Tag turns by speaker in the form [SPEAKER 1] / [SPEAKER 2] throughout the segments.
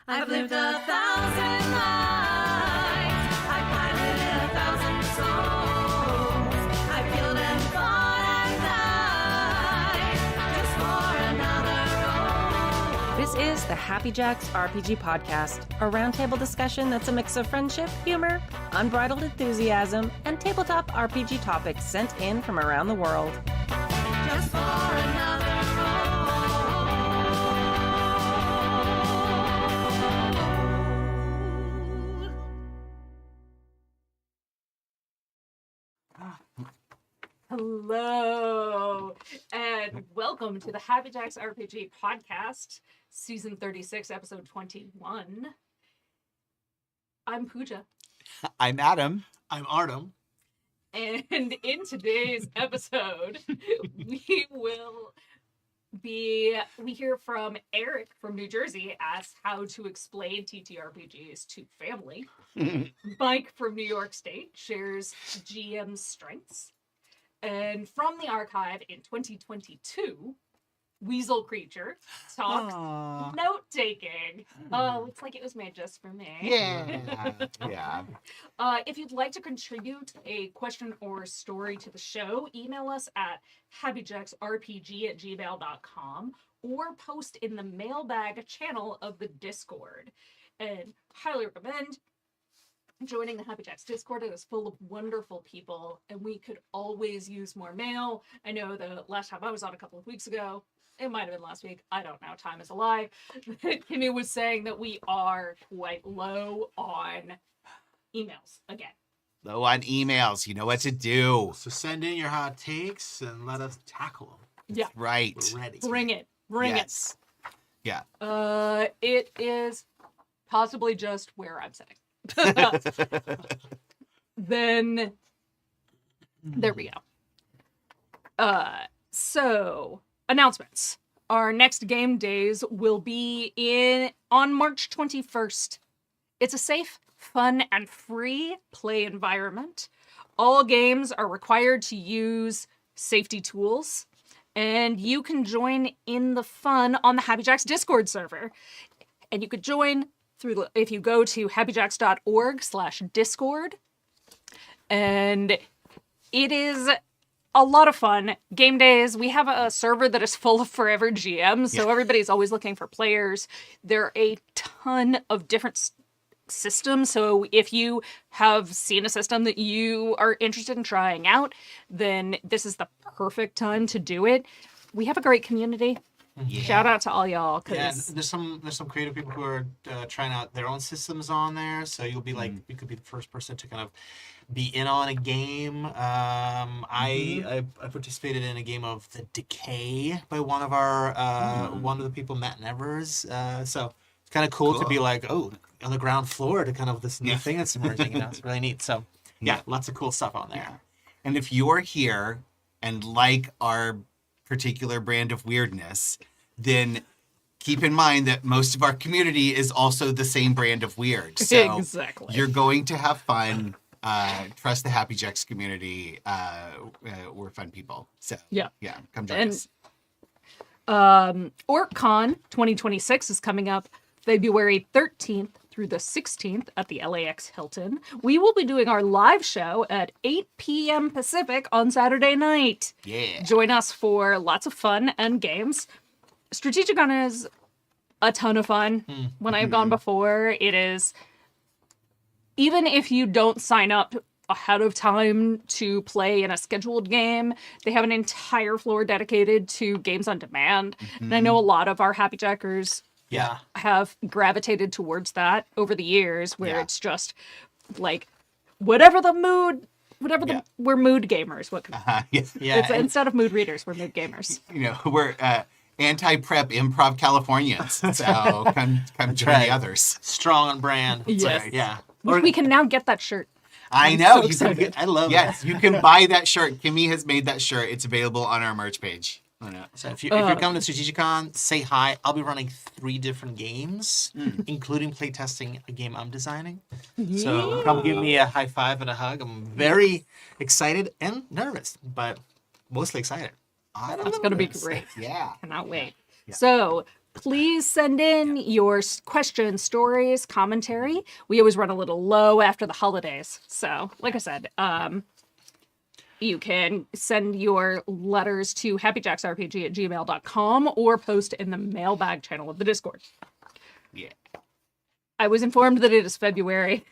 [SPEAKER 1] I've lived 1,000 lives. I've piloted 1,000 souls. I've killed and fought and died just for another role.
[SPEAKER 2] This is the Happy Jacks RPG podcast, a roundtable discussion that's a mix of friendship, humor, unbridled enthusiasm, and tabletop RPG topics sent in from around the world.
[SPEAKER 1] Just for another role.
[SPEAKER 3] Hello, and welcome to the Happy Jacks RPG podcast, season 36, episode 21. I'm Pooja,
[SPEAKER 4] I'm Adam.
[SPEAKER 5] I'm Artem.
[SPEAKER 3] and in today's episode, we hear from Eric from New Jersey as how to explain TTRPGs to family. Mike from New York State shares GM strengths. And from the archive in 2022, Weaselcreature talks note-taking. Oh, looks like it was made just for me.
[SPEAKER 4] Yeah. Yeah.
[SPEAKER 3] If you'd like to contribute a question or story to the show, email us at happyjacksrpg@gmail.com or post in the mailbag channel of the Discord. And highly recommend joining the Happy Jacks Discord. It is full of wonderful people, and we could always use more mail. I know the last time I was on a couple of weeks ago, it might have been last week, I don't know, time is a lie, Kimmy was saying that we are quite low on emails again.
[SPEAKER 4] Low on emails. You know what to do.
[SPEAKER 5] So send in your hot takes and let us tackle them.
[SPEAKER 3] Yeah,
[SPEAKER 4] Right.
[SPEAKER 5] We're ready.
[SPEAKER 3] bring it. Bring
[SPEAKER 4] Yes. Yeah.
[SPEAKER 3] it. It is possibly just where I'm sitting. Then there we go. So announcements. Our next game days will be on March 21st. It's a safe, fun, and free play environment. All games are required to use safety tools, and you can join in the fun on the Happy Jacks Discord server. And you could join if you go to happyjacks.org/discord, and it is a lot of fun. Game days, we have a server that is full of forever GMs, so everybody's always looking for players. There are a ton of different systems, so if you have seen a system that you are interested in trying out, then this is the perfect time to do it. We have a great community.
[SPEAKER 4] Yeah.
[SPEAKER 3] Shout out to all y'all.
[SPEAKER 5] Yeah,
[SPEAKER 3] 'Cause
[SPEAKER 5] there's some creative people who are trying out their own systems on there. So you'll be like, you could be the first person to kind of be in on a game. I participated in a game of The Decay by one of the people, Matt Nevers. So it's kind of cool to be like, oh, on the ground floor to kind of this new thing that's emerging. You know, it's really neat. So yeah, lots of cool stuff on there.
[SPEAKER 4] And if you're here and like our particular brand of weirdness, then keep in mind that most of our community is also the same brand of weird. So
[SPEAKER 3] Exactly.
[SPEAKER 4] you're going to have fun. Trust the Happy Jacks community. We're fun people. So
[SPEAKER 3] Yeah.
[SPEAKER 4] Come join
[SPEAKER 3] And
[SPEAKER 4] us.
[SPEAKER 3] OrcCon 2026 is coming up February 13th through the 16th at the LAX Hilton. We will be doing our live show at 8 p.m. Pacific on Saturday night.
[SPEAKER 4] Yeah.
[SPEAKER 3] Join us for lots of fun and games. Strategicon is a ton of fun. When I've gone before, it is, even if you don't sign up ahead of time to play in a scheduled game, they have an entire floor dedicated to games on demand. And I know a lot of our Happy Jackers have gravitated towards that over the years, where it's just like whatever the mood, we're mood gamers. What can, it's, instead of mood readers, we're mood gamers.
[SPEAKER 4] You know, we're anti-prep improv Californians. So come join the others.
[SPEAKER 5] Strong on brand.
[SPEAKER 3] Yes.
[SPEAKER 5] Right. Yeah.
[SPEAKER 3] We can now get that shirt.
[SPEAKER 4] I know.
[SPEAKER 3] so excited.
[SPEAKER 5] I love it.
[SPEAKER 4] Yes, you can buy that shirt. Kimmy has made that shirt. It's available on our merch page.
[SPEAKER 5] So if you're coming to Strategicon, say hi. I'll be running 3 different games, including playtesting a game I'm designing. So come give me a high five and a hug. I'm very excited and nervous, but mostly excited.
[SPEAKER 3] It's going to be great.
[SPEAKER 4] Yeah.
[SPEAKER 3] Cannot wait.
[SPEAKER 4] Yeah.
[SPEAKER 3] So Please send in your questions, stories, commentary. We always run a little low after the holidays. So, like I said, you can send your letters to happyjacksrpg@gmail.com or post in the mailbag channel of the Discord.
[SPEAKER 4] Yeah.
[SPEAKER 3] I was informed that it is February.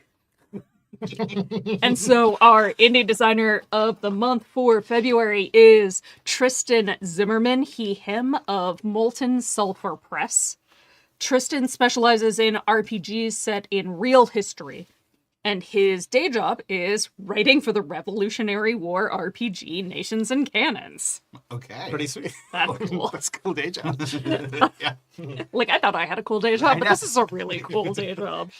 [SPEAKER 3] And so our indie designer of the month for February is Tristan Zimmerman, he, him, of Molten Sulfur Press. Tristan specializes in RPGs set in real history, and his day job is writing for the Revolutionary War RPG Nations and Cannons.
[SPEAKER 4] Okay.
[SPEAKER 5] Pretty sweet.
[SPEAKER 3] That's cool.
[SPEAKER 5] That's a cool day job.
[SPEAKER 4] Yeah.
[SPEAKER 3] Like, I thought I had a cool day job, but this is a really cool day job.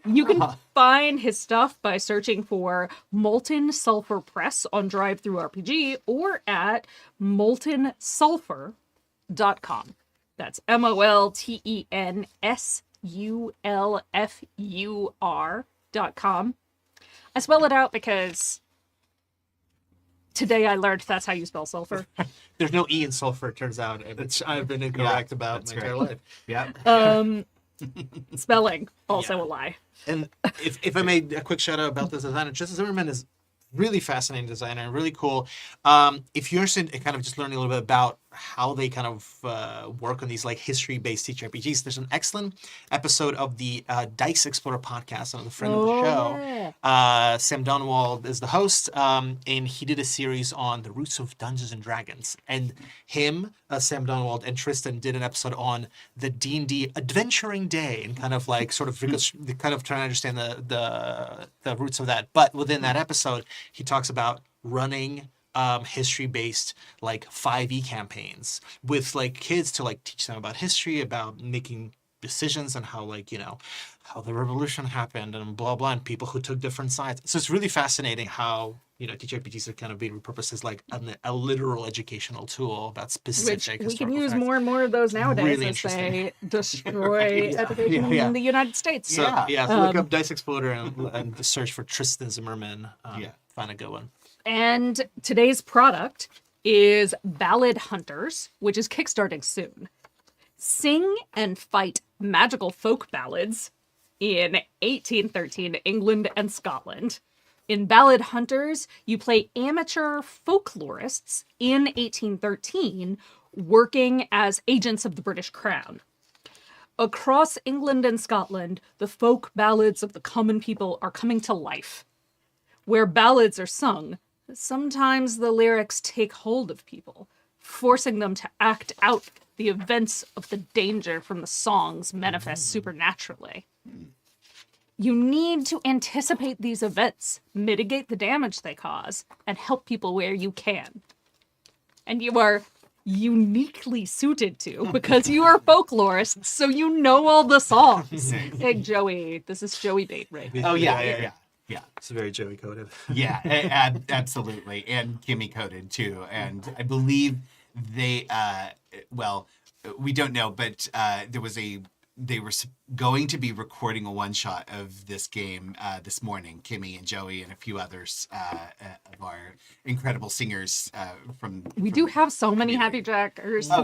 [SPEAKER 3] You can find his stuff by searching for Molten Sulfur Press on DriveThruRPG or at moltensulfur.com. That's MOLTENSULFUR.com. I spell it out because today I learned that's how you spell sulfur.
[SPEAKER 5] There's no E in sulfur, it turns out. I've been incorrect about
[SPEAKER 4] that's
[SPEAKER 5] my entire
[SPEAKER 4] right.
[SPEAKER 5] life.
[SPEAKER 4] Yeah.
[SPEAKER 3] Spelling, also
[SPEAKER 5] Yeah.
[SPEAKER 3] a lie.
[SPEAKER 5] And if I made a quick shout out about this designer, Tristan Zimmerman is really fascinating designer and really cool. If you're interested in kind of just learning a little bit about how they kind of work on these like history-based TTRPGs, there's an excellent episode of the Dice Explorer podcast, another friend of the show. Sam Donwald is the host, and he did a series on the roots of Dungeons and Dragons. And him, Sam Donwald, and Tristan did an episode on the D&D Adventuring Day, and kind of like sort of kind of trying to understand the roots of that. But within that episode, he talks about running history-based like 5e campaigns with like kids to like teach them about history, about making decisions and how like, you know, how the revolution happened and blah blah, and people who took different sides. So it's really fascinating how, you know, TTRPGs are kind of being repurposed as like a literal educational tool about specific
[SPEAKER 3] Which we can
[SPEAKER 5] historical
[SPEAKER 3] use
[SPEAKER 5] facts.
[SPEAKER 3] more and more of those nowadays
[SPEAKER 5] Really
[SPEAKER 3] as they
[SPEAKER 5] interesting.
[SPEAKER 3] destroy education
[SPEAKER 5] Yeah.
[SPEAKER 3] in the United States.
[SPEAKER 5] So
[SPEAKER 4] Yeah.
[SPEAKER 5] so look up Dice Exploder and search for Tristan Zimmerman. Find a good one.
[SPEAKER 3] And today's product is Ballad Hunters, which is kickstarting soon. Sing and fight magical folk ballads in 1813 England and Scotland. In Ballad Hunters, you play amateur folklorists in 1813 working as agents of the British Crown. Across England and Scotland, the folk ballads of the common people are coming to life. Where ballads are sung, sometimes the lyrics take hold of people, forcing them to act out the events of the danger from the songs manifest supernaturally. You need to anticipate these events, mitigate the damage they cause, and help people where you can. And you are uniquely suited to because you are folklorists, so you know all the songs. Hey, Joey, this is Joey Bait, right?
[SPEAKER 4] Oh yeah.
[SPEAKER 5] It's very Joey coded.
[SPEAKER 4] Yeah, absolutely, and Kimmy coded too. And I believe they, well, we don't know, but they were going to be recording a one shot of this game this morning. Kimmy and Joey and a few others of our incredible singers from.
[SPEAKER 3] We do have so many Happy Jackers who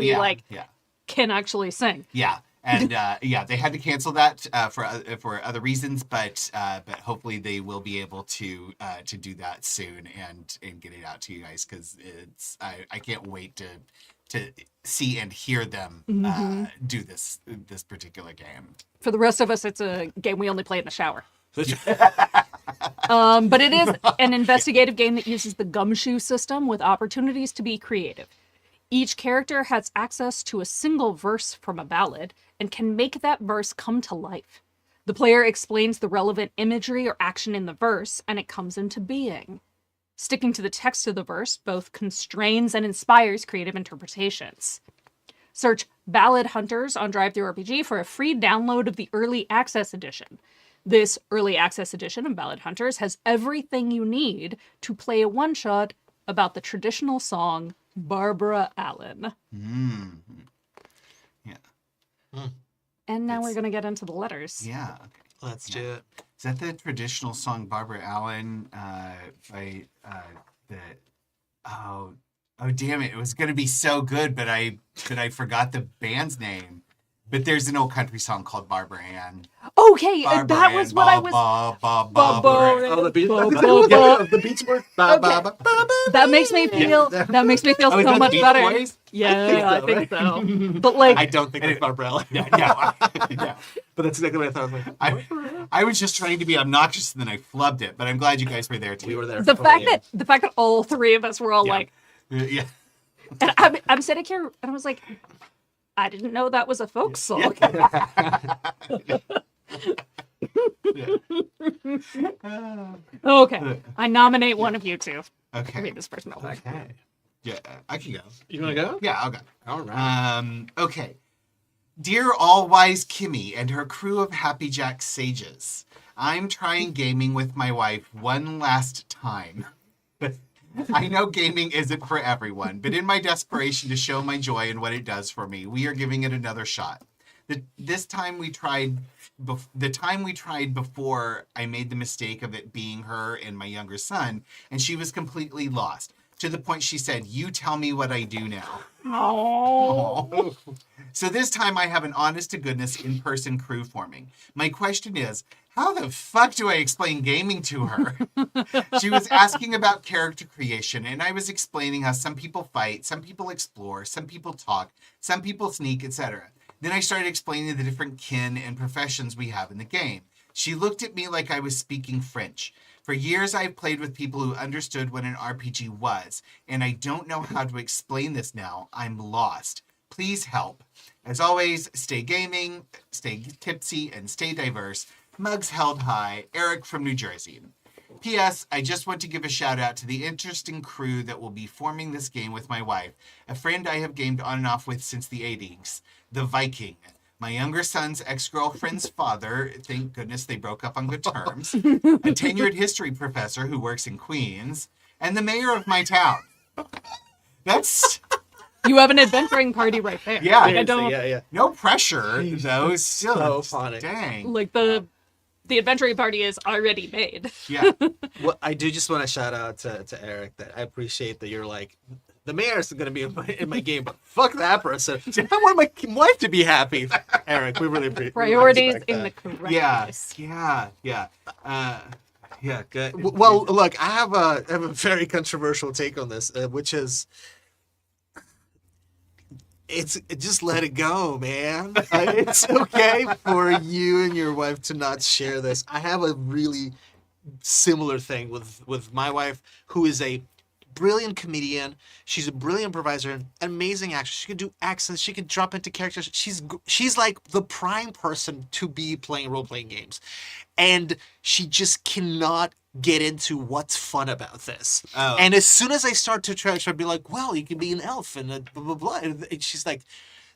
[SPEAKER 3] can actually sing.
[SPEAKER 4] Yeah. And they had to cancel that for other reasons, but hopefully they will be able to do that soon and get it out to you guys, because I can't wait to see and hear them do this particular game.
[SPEAKER 3] For the rest of us, it's a game we only play in the shower. But it is an investigative game that uses the gumshoe system with opportunities to be creative. Each character has access to a single verse from a ballad and can make that verse come to life. The player explains the relevant imagery or action in the verse, and it comes into being. Sticking to the text of the verse both constrains and inspires creative interpretations. Search Ballad Hunters on DriveThruRPG for a free download of the Early Access Edition. This Early Access Edition of Ballad Hunters has everything you need to play a one-shot about the traditional song Barbara Allen.
[SPEAKER 4] Yeah.
[SPEAKER 3] And now we're going to get into the letters.
[SPEAKER 4] Yeah. Okay.
[SPEAKER 5] Let's do it.
[SPEAKER 4] Is that the traditional song Barbara Allen by oh damn it. It was going to be so good, but I forgot the band's name. But there's an old country song called Barbara Ann.
[SPEAKER 3] Okay,
[SPEAKER 4] Barbara
[SPEAKER 3] that was
[SPEAKER 4] Ann,
[SPEAKER 3] what I was.
[SPEAKER 5] Oh, the beach. The beach word.
[SPEAKER 3] That makes me feel. That makes me feel
[SPEAKER 4] Oh, is
[SPEAKER 3] so
[SPEAKER 4] that
[SPEAKER 3] much
[SPEAKER 4] Beach
[SPEAKER 3] better.
[SPEAKER 4] Boys?
[SPEAKER 3] Yeah, I
[SPEAKER 5] so,
[SPEAKER 3] think so. But like,
[SPEAKER 5] I don't think it's Barbarella.
[SPEAKER 4] Yeah.
[SPEAKER 5] But that's exactly what I thought. I was like,
[SPEAKER 4] I was just trying to be obnoxious and then I flubbed it, but I'm glad you guys were there too.
[SPEAKER 5] we were there.
[SPEAKER 3] the
[SPEAKER 5] for
[SPEAKER 3] fact
[SPEAKER 5] totally.
[SPEAKER 3] that all three of us were all
[SPEAKER 4] Yeah.
[SPEAKER 3] like,
[SPEAKER 4] Yeah.
[SPEAKER 3] and I'm sitting here and I was like, I didn't know that was a folk song. Okay, I nominate one of you two.
[SPEAKER 4] Okay.
[SPEAKER 3] Read this first mailbag.
[SPEAKER 5] Okay.
[SPEAKER 4] Yeah, I can go.
[SPEAKER 5] You want to go?
[SPEAKER 4] Yeah, I'll go.
[SPEAKER 5] All right.
[SPEAKER 4] Okay. Dear all-wise Kimmy and her crew of Happy Jack sages, I'm trying gaming with my wife one last time. I know gaming isn't for everyone, but in my desperation to show my joy and what it does for me, we are giving it another shot. The time we tried before, I made the mistake of it being her and my younger son, and she was completely lost. To the point she said, "You tell me what I do now."
[SPEAKER 3] Oh,
[SPEAKER 4] So this time I have an honest-to-goodness in-person crew forming. My question is, how the fuck do I explain gaming to her? She was asking about character creation, and I was explaining how some people fight, some people explore, some people talk, some people sneak, etc. Then I started explaining the different kin and professions we have in the game. She looked at me like I was speaking French. For years, I've played with people who understood what an RPG was, and I don't know how to explain this now. I'm lost. Please help. As always, stay gaming, stay tipsy, and stay diverse. Mugs held high. Eric from New Jersey. P.S. I just want to give a shout out to the interesting crew that will be forming this game with my wife, a friend I have gamed on and off with since the 80s, the Viking. My younger son's ex-girlfriend's father, thank goodness they broke up on good terms, a tenured history professor who works in Queens, and the mayor of my town. That's...
[SPEAKER 3] you have an adventuring party right there.
[SPEAKER 4] Yeah.
[SPEAKER 3] Like, I don't
[SPEAKER 5] Yeah.
[SPEAKER 4] No pressure, though. It's still
[SPEAKER 5] So funny.
[SPEAKER 4] Dang.
[SPEAKER 3] like the adventuring party is already made.
[SPEAKER 4] Yeah.
[SPEAKER 5] Well, I do just want to shout out to Eric that I appreciate that you're like, the mayor is going to be in my game, but fuck that person. I want my wife to be happy. Eric, we really appreciate
[SPEAKER 3] Priorities in the correct place.
[SPEAKER 4] Yeah. Good.
[SPEAKER 5] Well, look, I have a very controversial take on this, which is, it's just let it go, man. It's okay for you and your wife to not share this. I have a really similar thing with my wife, who is a brilliant comedian. She's a brilliant improviser, an amazing actress. She can do accents. She can drop into characters. She's like the prime person to be playing role-playing games. And she just cannot get into what's fun about this.
[SPEAKER 4] Oh.
[SPEAKER 5] And as soon as I start to try to be like, well, you can be an elf and blah, blah, blah. And she's like,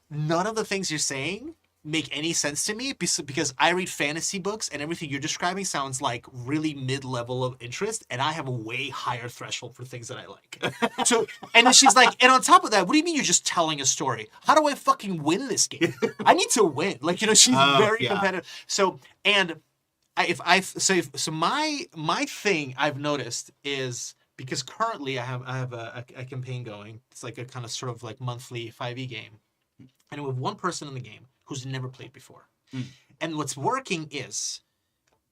[SPEAKER 5] none of the things you're saying make any sense to me because I read fantasy books and everything you're describing sounds like really mid-level of interest, and I have a way higher threshold for things that I like. So, and then she's like, and on top of that, what do you mean you're just telling a story? How do I fucking win this game? I need to win. Like, you know, she's very competitive. So, and my thing I've noticed is, because currently I have a campaign going. It's like a kind of sort of like monthly 5e game, and we have one person in the game who's never played before. And what's working is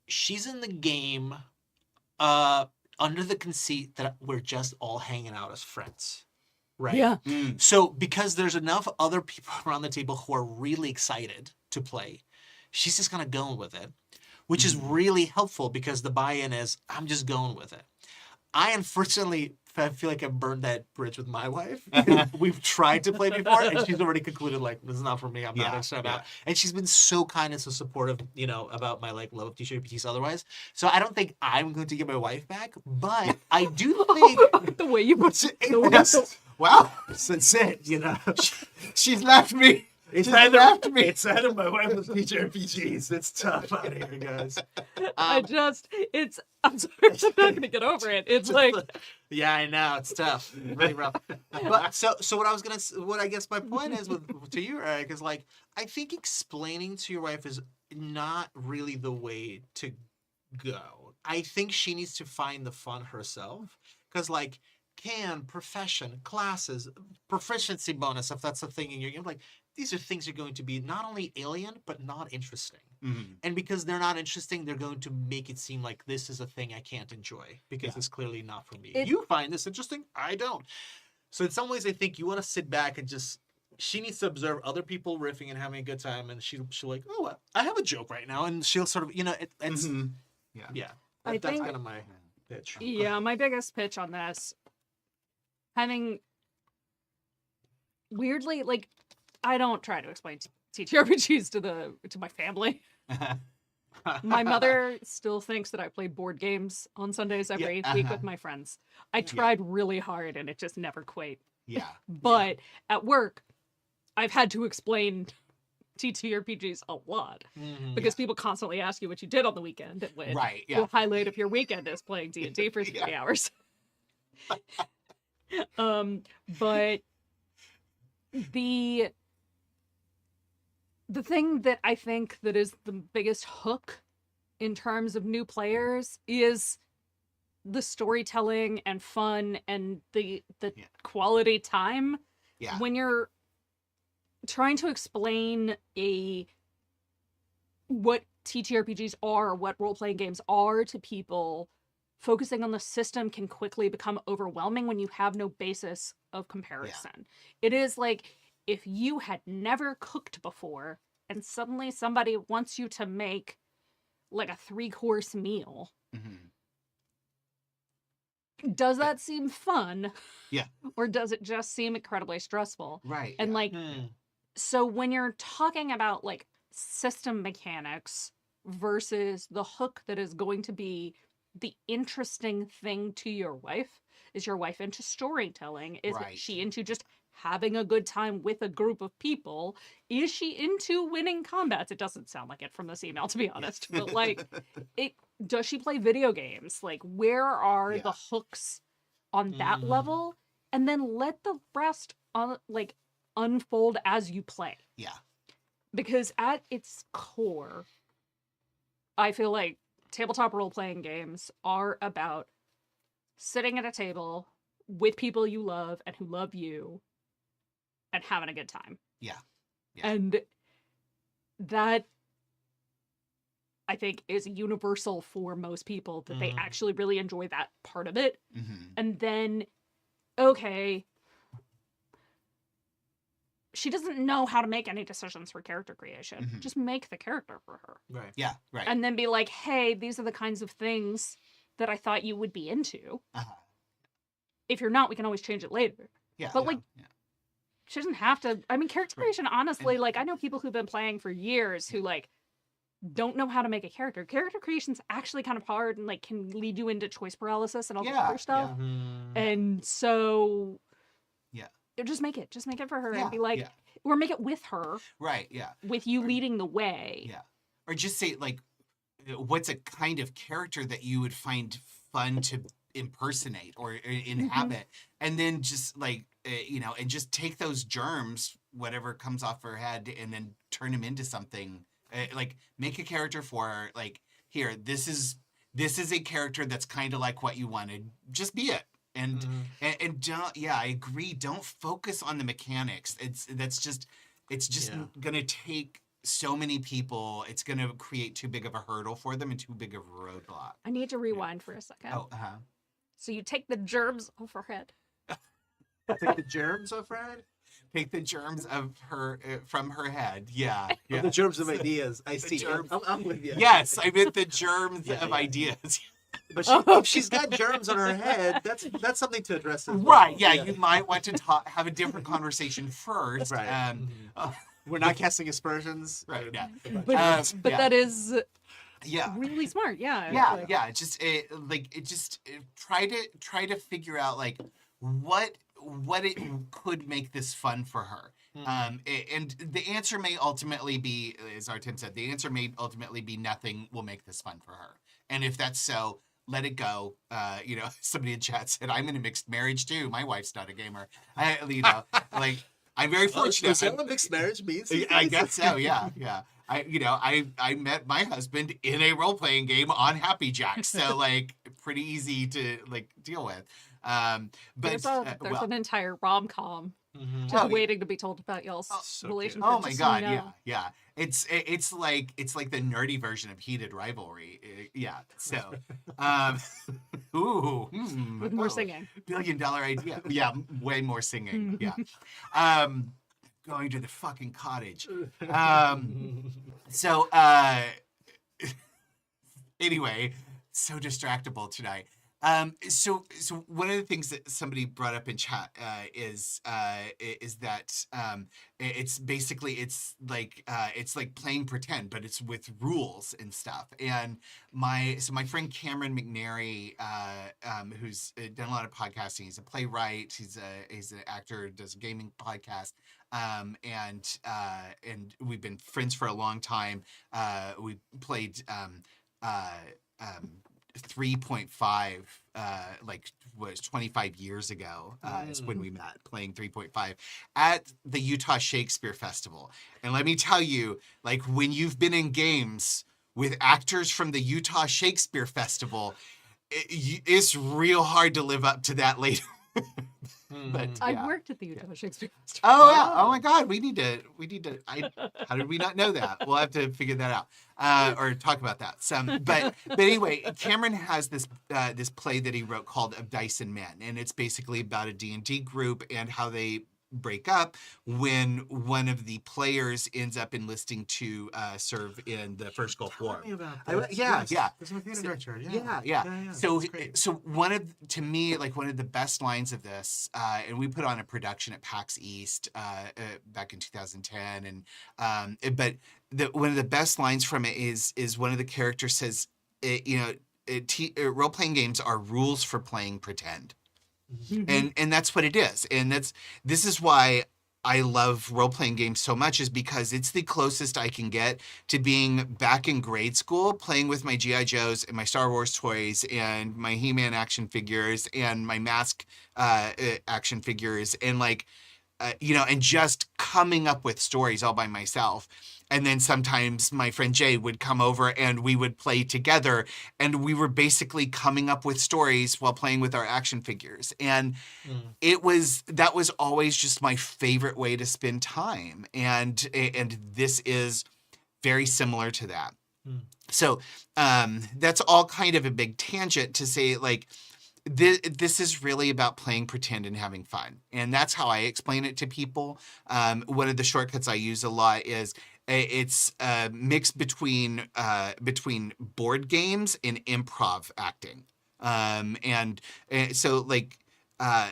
[SPEAKER 5] she's in the game under the conceit that we're just all hanging out as friends. Right?
[SPEAKER 3] Yeah.
[SPEAKER 5] So because there's enough other people around the table who are really excited to play, she's just kind of going with it, which is really helpful because the buy-in is, I'm just going with it. I unfortunately feel like I've burned that bridge with my wife. We've tried to play before, and she's already concluded, like, this is not for me. I'm not interested about. And she's been so kind and so supportive, you know, about my like love of TTRPGs otherwise. So I don't think I'm going to get my wife back, but I do think
[SPEAKER 3] The way you put it.
[SPEAKER 4] Wow.
[SPEAKER 5] That's it, you know.
[SPEAKER 4] She's left me.
[SPEAKER 5] It's
[SPEAKER 4] She's left me.
[SPEAKER 5] It's either my wife with TTRPGs. It's tough out here, guys.
[SPEAKER 3] I'm sorry, I'm not gonna get over it. It's like,
[SPEAKER 5] Yeah, I know, it's tough, really rough. But so what I guess my point is to you, Eric, is like, I think explaining to your wife is not really the way to go. I think she needs to find the fun herself, because like, can, profession, classes, proficiency bonus, if that's a thing in your game. Like, these are things that are going to be not only alien, but not interesting.
[SPEAKER 4] Mhm.
[SPEAKER 5] And because they're not interesting, they're going to make it seem like this is a thing I can't enjoy because it's clearly not for me. You find this interesting? I don't. So in some ways, I think you want to sit back and just... She needs to observe other people riffing and having a good time, and she'll like, oh, I have a joke right now, and she'll sort of, it's...
[SPEAKER 4] Mhm.
[SPEAKER 5] Yeah.
[SPEAKER 3] I
[SPEAKER 5] That's
[SPEAKER 3] think-
[SPEAKER 5] kind of my pitch.
[SPEAKER 3] Yeah, my biggest pitch on this, having weirdly, like, I don't try to explain TTRPGs to my family. My mother still thinks that I play board games on Sundays every week with my friends. I tried really hard and it just never quite.
[SPEAKER 4] Yeah.
[SPEAKER 3] But at work, I've had to explain TTRPGs a lot because people constantly ask you what you did on the weekend. And
[SPEAKER 4] Right, yeah.
[SPEAKER 3] the highlight of your weekend is playing D&D for 3 hours. But the thing that I think that is the biggest hook in terms of new players is the storytelling and fun and the quality time.
[SPEAKER 4] Yeah.
[SPEAKER 3] When you're trying to explain what TTRPGs are, or what role-playing games are to people, focusing on the system can quickly become overwhelming when you have no basis of comparison. It is like if you had never cooked before and suddenly somebody wants you to make like a 3-course meal. Does that seem fun?
[SPEAKER 4] Yeah.
[SPEAKER 3] Or does it just seem incredibly stressful?
[SPEAKER 4] Right.
[SPEAKER 3] And
[SPEAKER 4] yeah.
[SPEAKER 3] like, so when you're talking about like system mechanics versus the hook that is going to be the interesting thing to your wife, is your wife into storytelling? Is
[SPEAKER 4] Right.
[SPEAKER 3] she into just having a good time with a group of people? Is she into winning combats? It doesn't sound like it from this email, to be honest. But like, does she play video games? Like, where are the hooks on that level? And then let the rest unfold as you play.
[SPEAKER 4] Yeah.
[SPEAKER 3] Because at its core, I feel like tabletop role-playing games are about sitting at a table with people you love and who love you and having a good time.
[SPEAKER 4] Yeah.
[SPEAKER 3] And that, I think, is universal for most people, that they actually really enjoy that part of it. And then, okay, she doesn't know how to make any decisions for character creation. Just make the character for her.
[SPEAKER 5] Right.
[SPEAKER 4] Yeah. Right.
[SPEAKER 3] And then be like, hey, these are the kinds of things that I thought you would be into. If you're not, we can always change it later.
[SPEAKER 4] Yeah.
[SPEAKER 3] But like, she doesn't have to. I mean, character creation, honestly, like, I know people who've been playing for years who like don't know how to make a character. Character creation's actually kind of hard and like can lead you into choice paralysis and all that other stuff. And so just make it for her and be like, or make it with her.
[SPEAKER 4] Right. Yeah.
[SPEAKER 3] With you leading the way.
[SPEAKER 4] Yeah. Or just say like, what's a kind of character that you would find fun to impersonate or inhabit, and then just like and just take those germs, whatever comes off her head, and then turn them into something. Like, make a character for her. Like, here, this is a character that's kind of like what you wanted. Just be it. And don't, I agree. Don't focus on the mechanics. It's just gonna take so many people. It's gonna create too big of a hurdle for them and too big of a roadblock.
[SPEAKER 3] I need to rewind for a second.
[SPEAKER 4] Oh,
[SPEAKER 3] So you take the germs off her head.
[SPEAKER 5] Take the germs off her head?
[SPEAKER 4] Take the germs of her from her head. Yeah.
[SPEAKER 5] Oh, the germs of ideas. I see.
[SPEAKER 4] germs.
[SPEAKER 5] I'm with you.
[SPEAKER 4] Yes, I meant the germs of ideas.
[SPEAKER 5] But if she's got germs on her head, that's something to address as well.
[SPEAKER 4] Right. Yeah, you might want to have a different conversation first.
[SPEAKER 5] Right. We're not casting aspersions.
[SPEAKER 4] Right. Yeah.
[SPEAKER 3] But that is
[SPEAKER 4] yeah.
[SPEAKER 3] really smart. Yeah.
[SPEAKER 4] Yeah. Yeah. Try to figure out like what it could make this fun for her. And the answer may ultimately be, as Artem said, the answer may ultimately be nothing will make this fun for her. And if that's so, let it go. Somebody in chat said, I'm in a mixed marriage too. My wife's not a gamer. I'm very fortunate.
[SPEAKER 5] Is that what mixed marriage means?
[SPEAKER 4] I guess so. Yeah. Yeah. I met my husband in a role-playing game on Happy Jacks. So like pretty easy to like deal with. But
[SPEAKER 3] There's
[SPEAKER 4] well,
[SPEAKER 3] an entire rom-com just
[SPEAKER 4] Oh, yeah.
[SPEAKER 3] waiting to be told about y'all's
[SPEAKER 5] so
[SPEAKER 3] relationship.
[SPEAKER 4] oh my
[SPEAKER 3] just so you
[SPEAKER 4] god,
[SPEAKER 3] know.
[SPEAKER 4] yeah. It's like the nerdy version of heated rivalry. Yeah. So,
[SPEAKER 3] With more
[SPEAKER 4] oh,
[SPEAKER 3] singing.
[SPEAKER 4] $1 billion idea. Yeah, way more singing. Yeah. Going to the fucking cottage. So anyway, so distractible tonight. So one of the things that somebody brought up in chat is that it's basically it's like playing pretend, but it's with rules and stuff. And my friend Cameron McNary, who's done a lot of podcasting, he's a playwright, he's an actor, does a gaming podcast. And we've been friends for a long time. We played 3.5 like was 25 years ago is when we met, playing 3.5 at the Utah Shakespeare Festival. And let me tell you, like, when you've been in games with actors from the Utah Shakespeare Festival, it's real hard to live up to that later. But
[SPEAKER 3] I
[SPEAKER 4] yeah.
[SPEAKER 3] worked at the Utah Shakespeare Festival.
[SPEAKER 4] Oh yeah! Oh my God! We need to. How did we not know that? We'll have to figure that out, or talk about that. But anyway, Cameron has this play that he wrote called Of Dice and Men, and it's basically about a D&D group and how they break up when one of the players ends up enlisting to serve in the First Gulf War.
[SPEAKER 5] Tell me about
[SPEAKER 4] I-
[SPEAKER 5] this.
[SPEAKER 4] yeah,
[SPEAKER 5] Yes.
[SPEAKER 4] yeah.
[SPEAKER 5] This is my theater director.
[SPEAKER 4] Yeah. So one of the best lines of this, and we put on a production at PAX East back in 2010, and but one of the best lines from it is one of the characters says, role playing games are rules for playing pretend. And that's what it is. And this is why I love role-playing games so much, is because it's the closest I can get to being back in grade school, playing with my G.I. Joes and my Star Wars toys and my He-Man action figures and my Mask action figures, and and just coming up with stories all by myself. And then sometimes my friend Jay would come over and we would play together, and we were basically coming up with stories while playing with our action figures. And that was always just my favorite way to spend time. And this is very similar to that. So that's all kind of a big tangent to say, like, this is really about playing pretend and having fun. And that's how I explain it to people. One of the shortcuts I use a lot is it's a mix between board games and improv acting. So I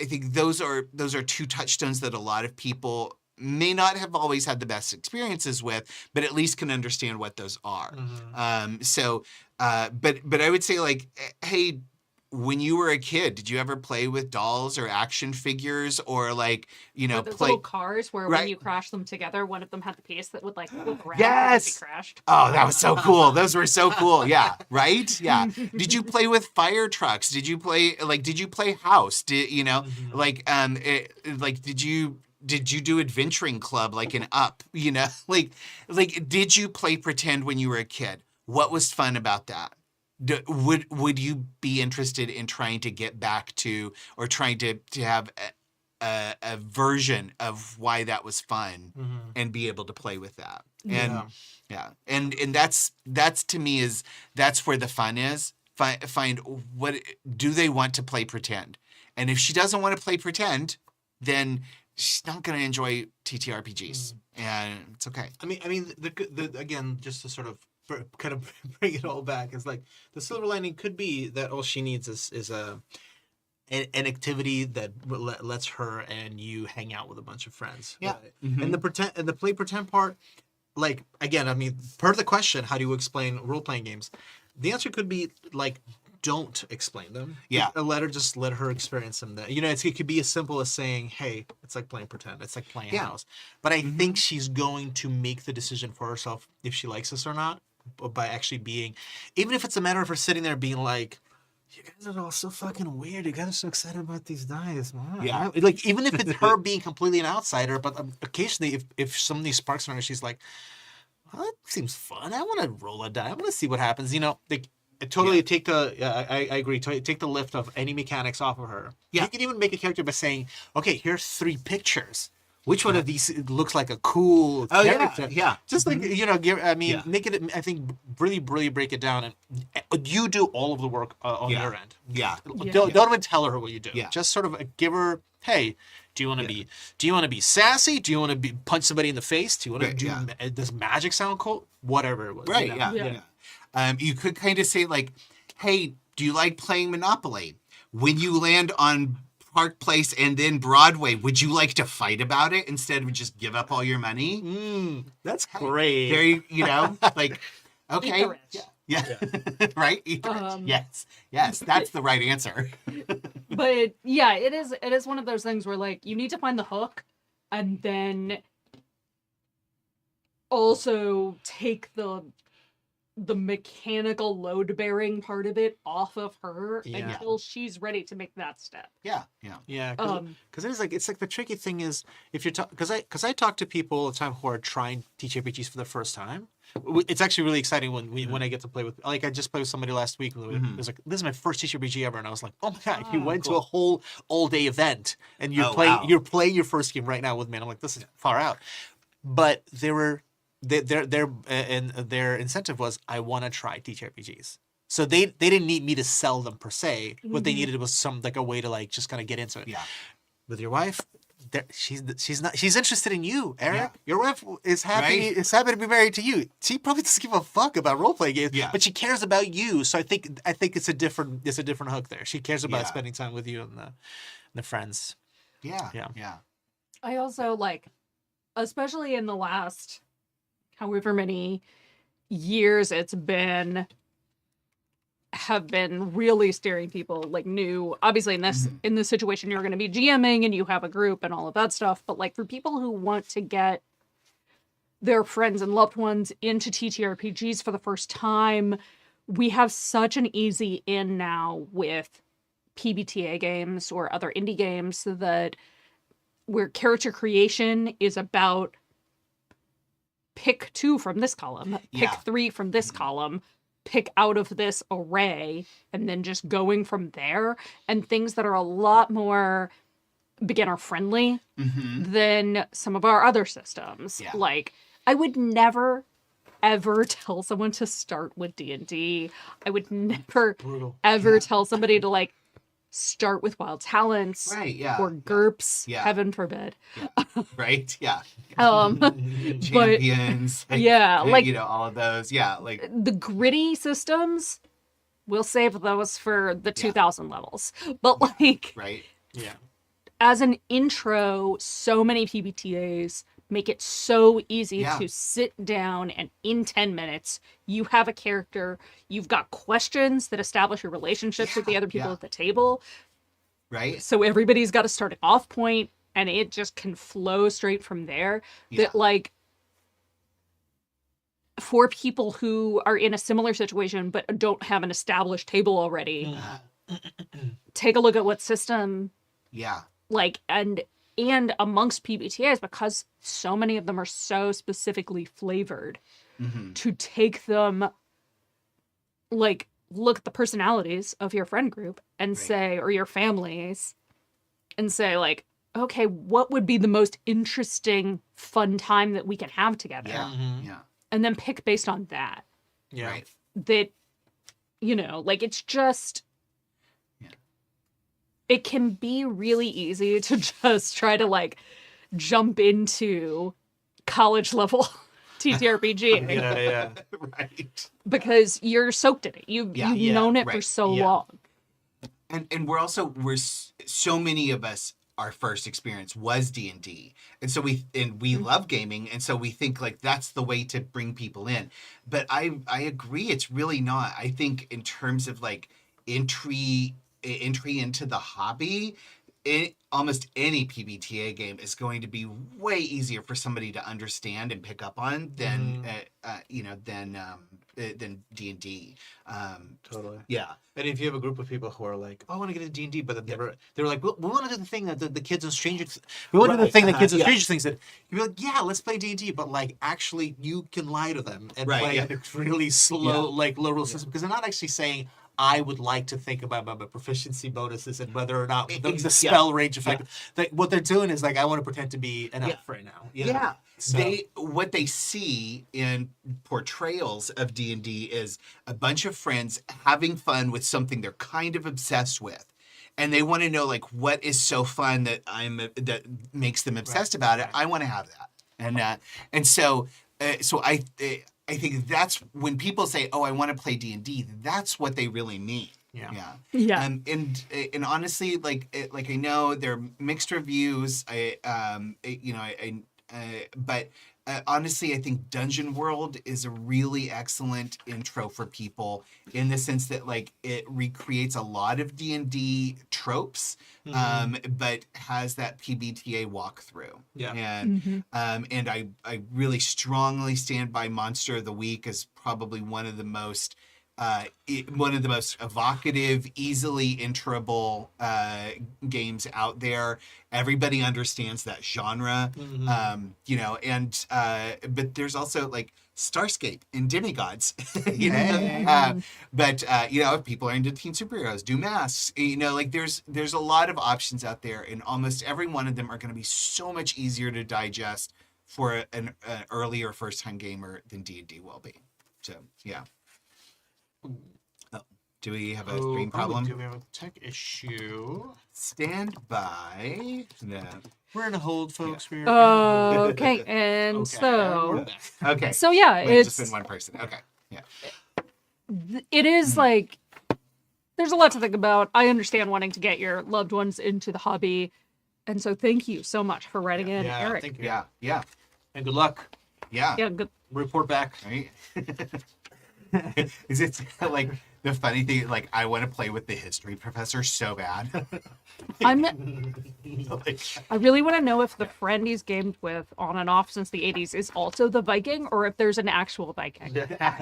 [SPEAKER 4] think those are two touchstones that a lot of people may not have always had the best experiences with, but at least can understand what those are. But I would say, like, hey, when you were a kid, did you ever play with dolls or action figures, or
[SPEAKER 3] Or those
[SPEAKER 4] play
[SPEAKER 3] little cars where
[SPEAKER 4] Right.
[SPEAKER 3] when you crash them together, one of them had the piece that would like flip around
[SPEAKER 4] Yes!
[SPEAKER 3] if it crashed.
[SPEAKER 4] Oh, that was so cool. Those were so cool. Yeah. Right? Yeah. Did you play with fire trucks? Did you play house? Did you do adventuring club like in Up? Did you play pretend when you were a kid? What was fun about that? Would you be interested in trying to get back to, or trying to have a version of why that was fun and be able to play with that? And and that's to me that's where the fun is. Find what do they want to play pretend, and if she doesn't want to play pretend, then she's not going to enjoy TTRPGs, and it's okay.
[SPEAKER 5] I mean, the again, just to sort of kind of bring it all back, is like the silver lining could be that all she needs is an activity that lets her and you hang out with a bunch of friends.
[SPEAKER 4] Yeah.
[SPEAKER 5] Right? And the play pretend part, like, again, I mean, per the question, how do you explain role playing games? The answer could be like, don't explain them.
[SPEAKER 4] Yeah.
[SPEAKER 5] Let her experience them. It could be as simple as saying, hey, it's like playing pretend. It's like playing house. But I think she's going to make the decision for herself if she likes this or not, by actually being, even if it's a matter of her sitting there being like, you guys are all so fucking weird. You guys are so excited about these dice. Wow.
[SPEAKER 4] Yeah.
[SPEAKER 5] Like, even if it's her being completely an outsider, but occasionally if somebody sparks on her, she's like, well, that seems fun. I want to roll a die. I want to see what happens. Totally take the. I agree. Take the lift of any mechanics off of her.
[SPEAKER 4] Yeah.
[SPEAKER 5] You can even make a character by saying, "Okay, here's 3 pictures. Which one of these looks like a cool
[SPEAKER 4] Oh, yeah,
[SPEAKER 5] character?"
[SPEAKER 4] yeah.
[SPEAKER 5] Just like
[SPEAKER 4] Yeah.
[SPEAKER 5] make it. I think really break it down, and you do all of the work on
[SPEAKER 4] Yeah.
[SPEAKER 5] your end.
[SPEAKER 4] Yeah.
[SPEAKER 5] Don't even tell her what you do.
[SPEAKER 4] Yeah.
[SPEAKER 5] Just sort of give her, hey, do you want to be sassy? Do you want to punch somebody in the face? Do you want to
[SPEAKER 4] Right,
[SPEAKER 5] do
[SPEAKER 4] yeah.
[SPEAKER 5] does magic sound cool? Whatever it was.
[SPEAKER 4] Right,
[SPEAKER 5] you know?
[SPEAKER 4] yeah. You could kind of say like, hey, do you like playing Monopoly? When you land on Park Place and then Broadway, would you like to fight about it instead of just give up all your money?
[SPEAKER 5] That's great.
[SPEAKER 4] There like, okay.
[SPEAKER 3] Eat the rich.
[SPEAKER 4] Yeah. Right? Eat the rich. Yes, that's the right answer.
[SPEAKER 3] But yeah, it is one of those things where like you need to find the hook and then also take the mechanical load bearing part of it off of her
[SPEAKER 5] Yeah.
[SPEAKER 3] until she's ready to make that step.
[SPEAKER 4] Yeah.
[SPEAKER 5] Yeah, because it's like the tricky thing is if you're because I talk to people all the time who are trying TTRPGs for the first time. It's actually really exciting when I get to play with, like, I just played with somebody last week. It was like, this is my first TTRPG ever, and I was like, oh my god, you went to a whole all-day event and you're playing your first game right now with me. And I'm like, this is far out. But their incentive was, I want to try TTRPGs. So they didn't need me to sell them per se. What they needed was a way to like just kind of get into it.
[SPEAKER 4] Yeah.
[SPEAKER 5] With your wife, she's interested in you, Eric.
[SPEAKER 4] Yeah.
[SPEAKER 5] Your wife is happy
[SPEAKER 4] Right?
[SPEAKER 5] to be married to you. She probably doesn't give a fuck about role playing games,
[SPEAKER 4] Yeah.
[SPEAKER 5] but she cares about you. So I think it's a different hook there. She cares about
[SPEAKER 4] Yeah.
[SPEAKER 5] spending time with you and the friends.
[SPEAKER 4] Yeah.
[SPEAKER 5] Yeah.
[SPEAKER 4] Yeah.
[SPEAKER 3] I also like, especially in the last however many years it's been, have been really steering people like new. Obviously in this situation you're going to be GMing and you have a group and all of that stuff, but like for people who want to get their friends and loved ones into TTRPGs for the first time, we have such an easy in now with PBTA games or other indie games that where character creation is about pick 2 from this column, pick 3 from this column, pick out of this array, and then just going from there, and things that are a lot more beginner friendly than some of our other systems.
[SPEAKER 4] Yeah.
[SPEAKER 3] Like, I would never ever tell someone to start with D&D. I would never ever tell somebody to like start with Wild Talents
[SPEAKER 4] Right, yeah.
[SPEAKER 3] or GURPS,
[SPEAKER 4] Yeah.
[SPEAKER 3] heaven forbid.
[SPEAKER 4] Right? Yeah.
[SPEAKER 3] Champions,
[SPEAKER 4] Like,
[SPEAKER 3] yeah, like
[SPEAKER 4] all of those. Yeah, like
[SPEAKER 3] the gritty systems, we'll save those for the 2000 levels. But like
[SPEAKER 4] right.
[SPEAKER 5] Yeah.
[SPEAKER 3] as an intro, so many PBTAs make it so easy to sit down and in 10 minutes, you have a character, you've got questions that establish your relationships with the other people at the table.
[SPEAKER 4] Right.
[SPEAKER 3] So everybody's got a starting off point and it just can flow straight from there. That like, for people who are in a similar situation but don't have an established table already, take a look at what system like and amongst PBTAs, because so many of them are so specifically flavored, to take them, like, look at the personalities of your friend group and say, or your families, and say, like, okay, what would be the most interesting, fun time that we can have together?
[SPEAKER 4] Yeah.
[SPEAKER 3] And then pick based on that.
[SPEAKER 5] Yeah.
[SPEAKER 4] Right.
[SPEAKER 3] That, like, it's just... It can be really easy to just try to, like, jump into college level TTRPG.
[SPEAKER 5] Yeah.
[SPEAKER 4] Right.
[SPEAKER 3] Because you're soaked in it. You've known it for so long.
[SPEAKER 4] And we're so many of us, our first experience was D&D. And so we love gaming, and so we think like that's the way to bring people in. But I agree, it's really not. I think in terms of like entry into the hobby, almost any PBTA game is going to be way easier for somebody to understand and pick up on than than D&D.
[SPEAKER 5] Totally.
[SPEAKER 4] Yeah.
[SPEAKER 5] And if you have a group of people who are like, oh, I want to get into D&D, but then they're like, well, we want to do the thing that the kids on Stranger we want to do the
[SPEAKER 4] Right,
[SPEAKER 5] thing that kids on
[SPEAKER 4] yeah.
[SPEAKER 5] Stranger Things did. You'd be like, yeah, let's play D&D, but like actually you can lie to them and
[SPEAKER 4] Right,
[SPEAKER 5] play
[SPEAKER 4] yeah.
[SPEAKER 5] at a really slow,
[SPEAKER 4] Yeah.
[SPEAKER 5] like low rule system because they're not actually saying I would like to think about my proficiency bonuses and whether or not the spell range effect. Like, what they're doing is like, I want to pretend to be an elf right now. You know?
[SPEAKER 4] Yeah.
[SPEAKER 5] So-
[SPEAKER 4] What they see in portrayals of D&D is a bunch of friends having fun with something they're kind of obsessed with. And they want to know like what is so fun that makes them obsessed about it. I want to have that. And so I think that's when people say, "Oh, I want to play D&D." That's what they really mean.
[SPEAKER 3] Yeah.
[SPEAKER 4] And honestly, like I know there are mixed reviews. But honestly, I think Dungeon World is a really excellent intro for people in the sense that like it recreates a lot of D&D tropes, but has that PBTA walkthrough.
[SPEAKER 5] Yeah.
[SPEAKER 4] And I really strongly stand by Monster of the Week as probably one of the most evocative, easily enterable games out there. Everybody understands that genre, but there's also like Starscape and Demigods, but if people are into teen superheroes, do masks, like there's a lot of options out there, and almost every one of them are going to be so much easier to digest for an early or first time gamer than D&D will be. So yeah. Oh, do we have a stream problem?
[SPEAKER 5] Do we have a tech issue?
[SPEAKER 4] Stand by. No.
[SPEAKER 5] We're in a hold, folks. We're
[SPEAKER 3] Okay, and
[SPEAKER 5] we're
[SPEAKER 3] so
[SPEAKER 5] back.
[SPEAKER 4] Okay.
[SPEAKER 3] so yeah,
[SPEAKER 4] Wait,
[SPEAKER 3] it's
[SPEAKER 4] just been one person. Okay. Yeah.
[SPEAKER 3] it is like there's a lot to think about. I understand wanting to get your loved ones into the hobby, and so thank you so much for writing in,
[SPEAKER 5] Yeah,
[SPEAKER 3] Eric.
[SPEAKER 5] thank you.
[SPEAKER 4] Yeah. Yeah.
[SPEAKER 5] And good luck.
[SPEAKER 4] Yeah.
[SPEAKER 3] Yeah, good.
[SPEAKER 5] Report back.
[SPEAKER 4] Right. Is it like the funny thing? Like I want to play with the history professor so bad.
[SPEAKER 3] I really want to know if the friend he's gamed with on and off since the 80s is also the Viking, or if there's an actual Viking.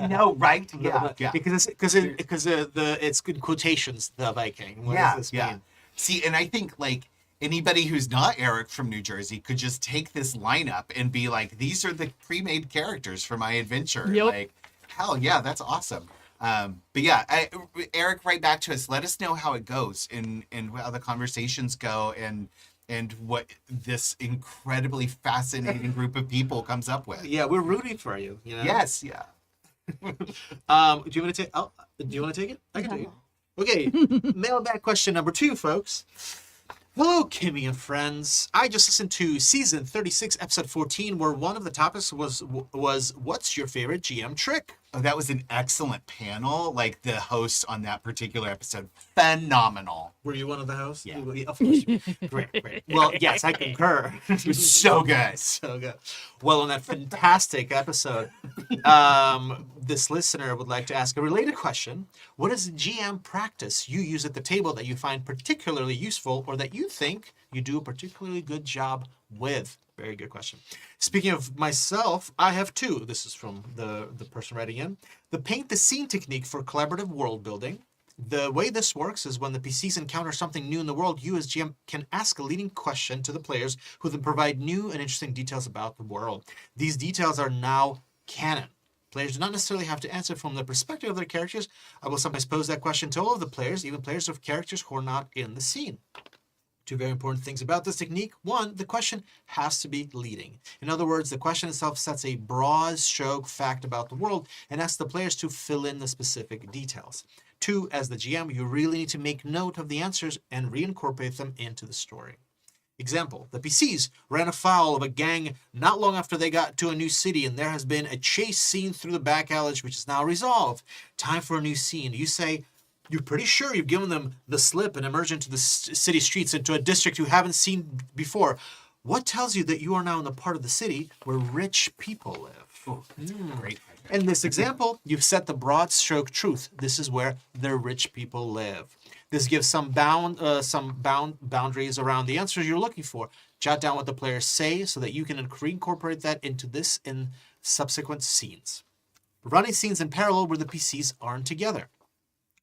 [SPEAKER 4] No, right? Yeah. Yeah.
[SPEAKER 5] Because it's in quotations, the Viking. What does this mean?
[SPEAKER 4] See, and I think like anybody who's not Eric from New Jersey could just take this lineup and be like, these are the pre-made characters for my adventure.
[SPEAKER 3] Yep.
[SPEAKER 4] Like, hell yeah, that's awesome. But yeah, Eric, write back to us. Let us know how it goes and how the conversations go and what this incredibly fascinating group of people comes up with.
[SPEAKER 5] Yeah, we're rooting for you. You know?
[SPEAKER 4] Yes, yeah.
[SPEAKER 5] Do you want to take? Do you want to take it? I can take it. Okay. Mailbag question number 2, folks. Hello, Kimmy and friends. I just listened to season 36, episode 14, where one of the topics was what's your favorite GM trick?
[SPEAKER 4] Oh, that was an excellent panel. Like the host on that particular episode, phenomenal.
[SPEAKER 5] Were you one of the hosts?
[SPEAKER 4] Yeah.
[SPEAKER 5] Of course. Great. Well, yes, I concur.
[SPEAKER 4] It was so good.
[SPEAKER 5] So good. Well, on that fantastic episode, this listener would like to ask a related question. What is a GM practice you use at the table that you find particularly useful or that you think you do a particularly good job with? Very good question. Speaking of myself, I have 2. This is from the person writing in. The paint the scene technique for collaborative world building. The way this works is when the PCs encounter something new in the world, you as GM can ask a leading question to the players who then provide new and interesting details about the world. These details are now canon. Players do not necessarily have to answer from the perspective of their characters. I will sometimes pose that question to all of the players, even players of characters who are not in the scene. 2 very important things about this technique. 1, the question has to be leading. In other words, the question itself sets a broad stroke fact about the world and asks the players to fill in the specific details. 2, as the GM, you really need to make note of the answers and reincorporate them into the story. Example, the PCs ran afoul of a gang not long after they got to a new city, and there has been a chase scene through the back alleys, which is now resolved. Time for a new scene. You say, you're pretty sure you've given them the slip and emerged into the city streets into a district you haven't seen before. What tells you that you are now in the part of the city where rich people live?
[SPEAKER 4] Great.
[SPEAKER 5] In this example, you've set the broad stroke truth. This is where the rich people live. This gives some boundaries around the answers you're looking for. Jot down what the players say so that you can reincorporate that into this in subsequent scenes. running scenes in parallel where the PCs aren't together.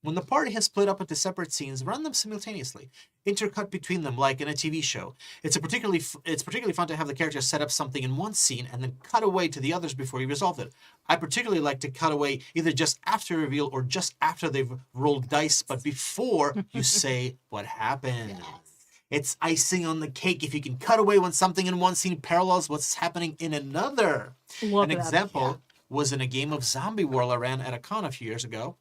[SPEAKER 5] When the party has split up into separate scenes, run them simultaneously. Intercut between them like in a TV show. It's particularly fun to have the characters set up something in one scene and then cut away to the others before you resolve it. I particularly like to cut away either just after reveal or just after they've rolled dice, but before you say what happened. It's icing on the cake if you can cut away when something in one scene parallels what's happening in another.
[SPEAKER 3] Love
[SPEAKER 5] An
[SPEAKER 3] that.
[SPEAKER 5] example was in a game of Zombie World I ran at a con a few years ago.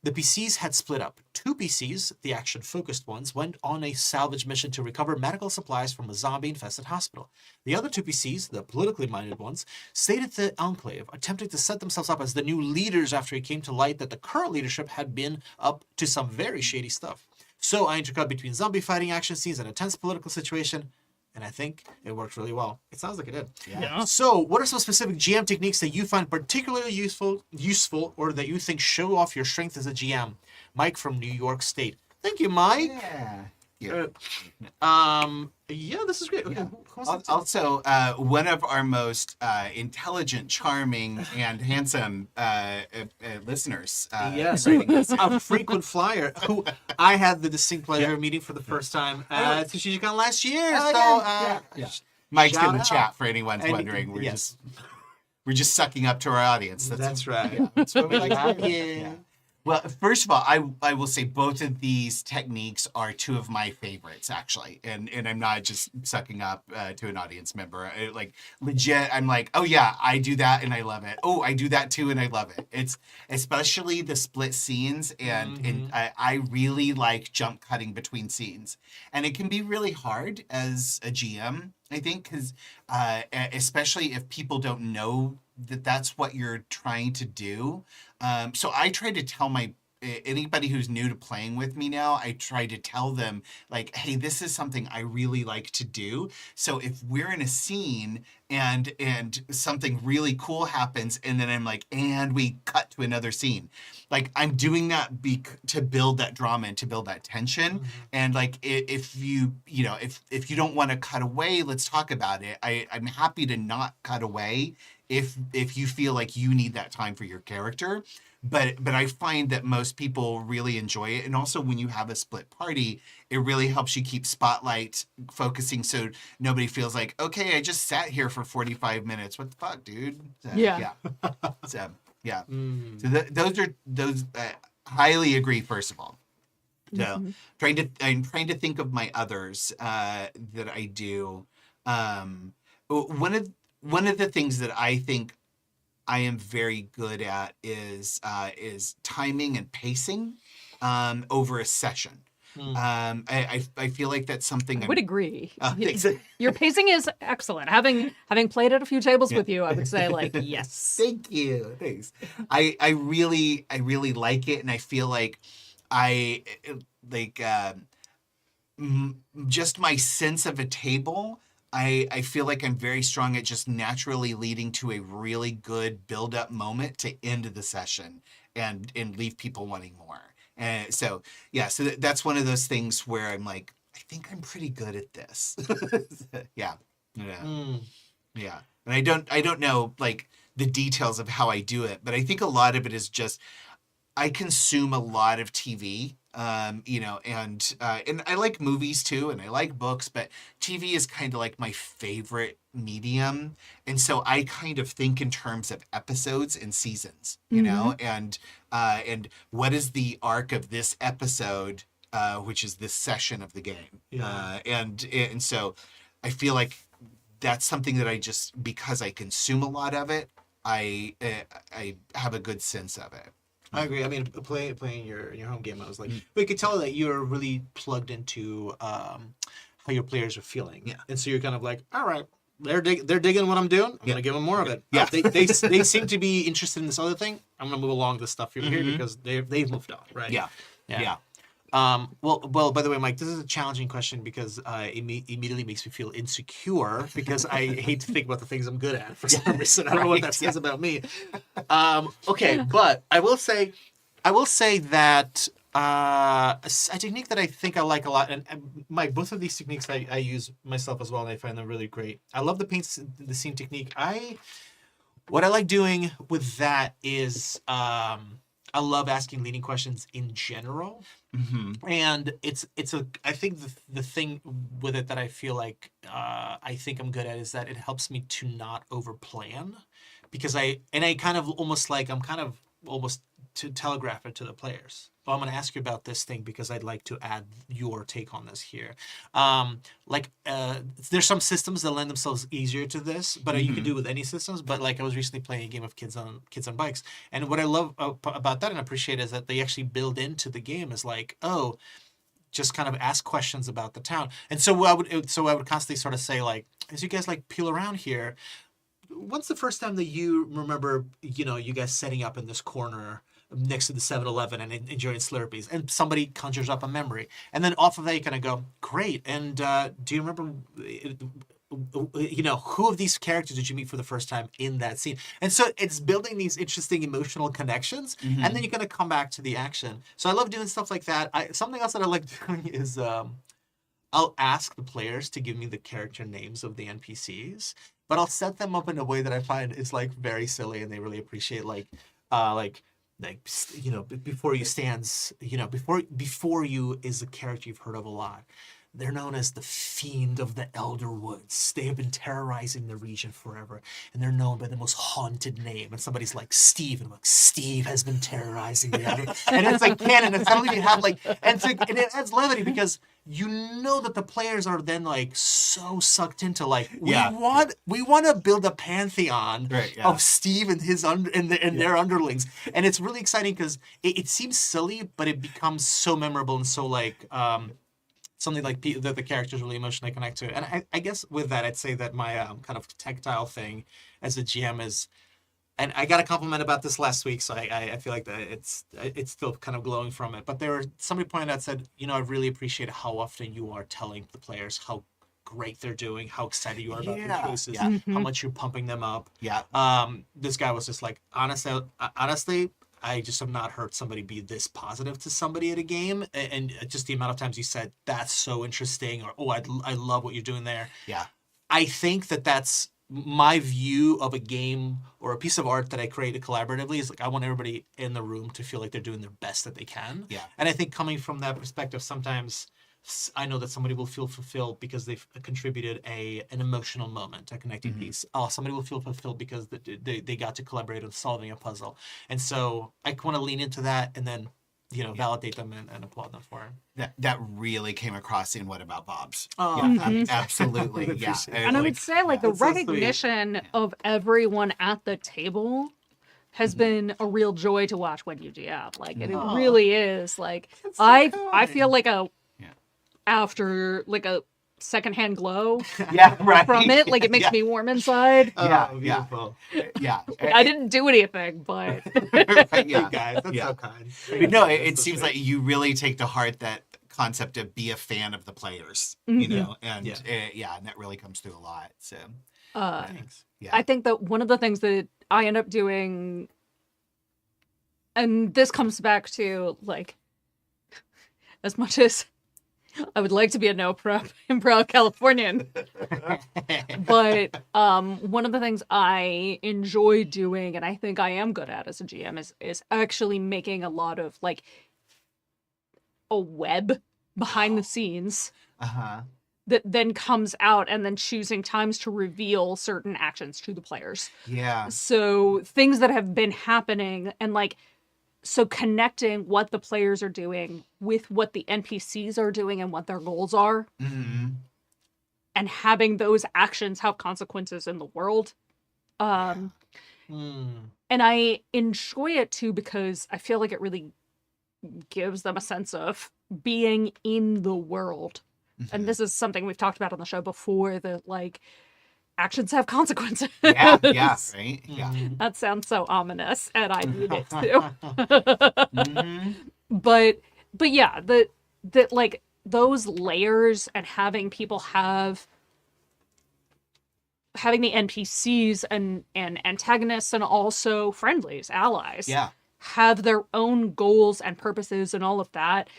[SPEAKER 5] The PCs had split up. Two PCs, the action-focused ones, went on a salvage mission to recover medical supplies from a zombie-infested hospital. The other two PCs, the politically-minded ones, stayed at the Enclave, attempting to set themselves up as the new leaders after it came to light that the current leadership had been up to some very shady stuff. So I intercut between zombie fighting action scenes and a tense political situation, and I think it worked really well. It sounds like it did.
[SPEAKER 3] Yeah.
[SPEAKER 5] So, what are some specific GM techniques that you find particularly useful, or that you think show off your strength as a GM? Mike from New York State. Thank you, Mike.
[SPEAKER 4] Yeah.
[SPEAKER 5] Yeah, this is great. Okay, who wants to take-
[SPEAKER 4] Also, one of our most intelligent, charming, and handsome listeners.
[SPEAKER 5] Yes,
[SPEAKER 4] writing this.
[SPEAKER 5] a frequent flyer who I had the distinct pleasure of meeting for the first time at TTRPG last year.
[SPEAKER 4] Mike's
[SPEAKER 5] Shout
[SPEAKER 4] in the
[SPEAKER 5] out.
[SPEAKER 4] chat for anyone
[SPEAKER 5] And-
[SPEAKER 4] wondering.
[SPEAKER 5] yes.
[SPEAKER 4] We're just sucking up to our audience.
[SPEAKER 5] That's right.
[SPEAKER 4] Yeah, that's what we like to do.
[SPEAKER 5] Yeah.
[SPEAKER 4] Well, first of all, I will say both of these techniques are two of my favorites, actually. And I'm not just sucking up to an audience member. Like, legit, I'm like, oh, yeah, I do that and I love it. Oh, I do that too and I love it. It's especially the split scenes. And I really like jump cutting between scenes. And it can be really hard as a GM, I think, because especially if people don't know that that's what you're trying to do. So I try to tell anybody who's new to playing with me now, I try to tell them, like, hey, this is something I really like to do. So if we're in a scene and something really cool happens, and then I'm like, and we cut to another scene, like, I'm doing that to build that drama and to build that tension. And like, if you don't want to cut away, let's talk about it. I'm happy to not cut away if you feel like you need that time for your character. But I find that most people really enjoy it. And also when you have a split party, it really helps you keep spotlight focusing so nobody feels like, okay, I just sat here for 45 minutes. What the fuck, dude? So,
[SPEAKER 3] Yeah.
[SPEAKER 4] So, yeah. So those highly agree, first of all. So I'm trying to think of my others that I do. One of the things that I think I am very good at is timing and pacing over a session. I feel like that's something
[SPEAKER 3] I would agree.
[SPEAKER 4] thanks.
[SPEAKER 3] Your pacing is excellent. Having played at a few tables with you, I would say, like, yes.
[SPEAKER 4] Thank you. Thanks. I really like it, and I feel like just my sense of a table. I feel like I'm very strong at just naturally leading to a really good build-up moment to end the session and leave people wanting more. And so that's one of those things where I'm like, I think I'm pretty good at this. Yeah. And I don't know like the details of how I do it, but I think a lot of it is just I consume a lot of TV. And I like movies too, and I like books, but TV is kind of like my favorite medium. And so I kind of think in terms of episodes and seasons, you know, and what is the arc of this episode, which is this session of the game. And so I feel like that's something that I just, because I consume a lot of it, I have a good sense of it.
[SPEAKER 5] I agree. I mean, playing your home game, I was like, but you could tell that you're really plugged into how your players are feeling. Yeah. And so you're kind of like, all right, they're digging what I'm doing. I'm gonna give them more of it.
[SPEAKER 4] Yeah.
[SPEAKER 5] They seem to be interested in this other thing. I'm gonna move along this stuff here because they've moved on, right?
[SPEAKER 4] Yeah.
[SPEAKER 5] Well. By the way, Mike, this is a challenging question because it immediately makes me feel insecure because I hate to think about the things I'm good at for some reason. I don't know what that says about me. Okay, but I will say that a technique that I think I like a lot, and Mike, both of these techniques I use myself as well, and I find them really great. I love the paint the scene technique. What I like doing with that is I love asking leading questions in general. And it's I think the thing with it that I feel like I think I'm good at is that it helps me to not over plan, because I kind of almost like I'm kind of almost to telegraph it to the players. Oh, I'm going to ask you about this thing because I'd like to add your take on this here. There's some systems that lend themselves easier to this, but you can do it with any systems. But like I was recently playing a game of kids on bikes, and what I love about that and appreciate is that they actually build into the game is like, oh, just kind of ask questions about the town. And so I would constantly sort of say, like, as you guys like peel around here, when's the first time that you remember, you guys setting up in this corner next to the 7-Eleven and enjoying Slurpees, and somebody conjures up a memory, and then off of that you kind of go, great, and do you remember who of these characters did you meet for the first time in that scene? And so it's building these interesting emotional connections, and then you're going to come back to the action. So I love doing stuff like that. Something else that I like doing is I'll ask the players to give me the character names of the NPCs, but I'll set them up in a way that I find is like very silly, and they really appreciate, before you stands, before you is a character you've heard of a lot. They're known as the Fiend of the Elder Woods. They have been terrorizing the region forever, and they're known by the most haunted name. And somebody's like, Steve, and I'm like, Steve has been terrorizing the Elder. And it's like canon, and suddenly you have and it adds levity because you know that the players are then like so sucked into we want to build a pantheon of Steve and his their underlings, and it's really exciting because it seems silly, but it becomes so memorable and so something like that the characters really emotionally connect to. And I guess with that, I'd say that my kind of tactile thing as a GM is, and I got a compliment about this last week, so I feel like that it's still kind of glowing from it. But somebody pointed out, said, I really appreciate how often you are telling the players how great they're doing, how excited you are about their choices, how much you're pumping them up. This guy was just like, honestly, I just have not heard somebody be this positive to somebody at a game, and just the amount of times you said, that's so interesting, or, oh, I love what you're doing there. I think that's my view of a game or a piece of art that I created collaboratively is like, I want everybody in the room to feel like they're doing their best that they can. And I think coming from that perspective, sometimes I know that somebody will feel fulfilled because they've contributed an emotional moment, a connecting piece. Oh, somebody will feel fulfilled because they got to collaborate on solving a puzzle. And so I want to lean into that and then, validate them and applaud them for it.
[SPEAKER 4] That really came across in What About Bob's.
[SPEAKER 5] Oh,
[SPEAKER 4] absolutely.
[SPEAKER 3] And I would say the recognition of everyone at the table has been a real joy to watch when you GM. It really is. I feel like after a secondhand glow from it, it makes me warm inside.
[SPEAKER 5] Beautiful.
[SPEAKER 3] I didn't do anything, but
[SPEAKER 5] Thank you guys, that's so kind.
[SPEAKER 4] But no, it seems like you really take to heart that concept of be a fan of the players, and and that really comes through a lot. So
[SPEAKER 5] thanks.
[SPEAKER 3] I think that one of the things that I end up doing, and this comes back to as much as I would like to be a no-prep and proud Californian. But one of the things I enjoy doing, and I think I am good at as a GM, is actually making a lot of a web behind the scenes that then comes out, and then choosing times to reveal certain actions to the players. So things that have been happening, and so connecting what the players are doing with what the NPCs are doing and what their goals are, and having those actions have consequences in the world. And I enjoy it too because I feel like it really gives them a sense of being in the world. And this is something we've talked about on the show before, that actions have consequences.
[SPEAKER 4] Right?
[SPEAKER 3] That sounds so ominous, and I need it too. But yeah, that those layers, and having people having the NPCs and antagonists and also friendlies, allies, have their own goals and purposes and all of that.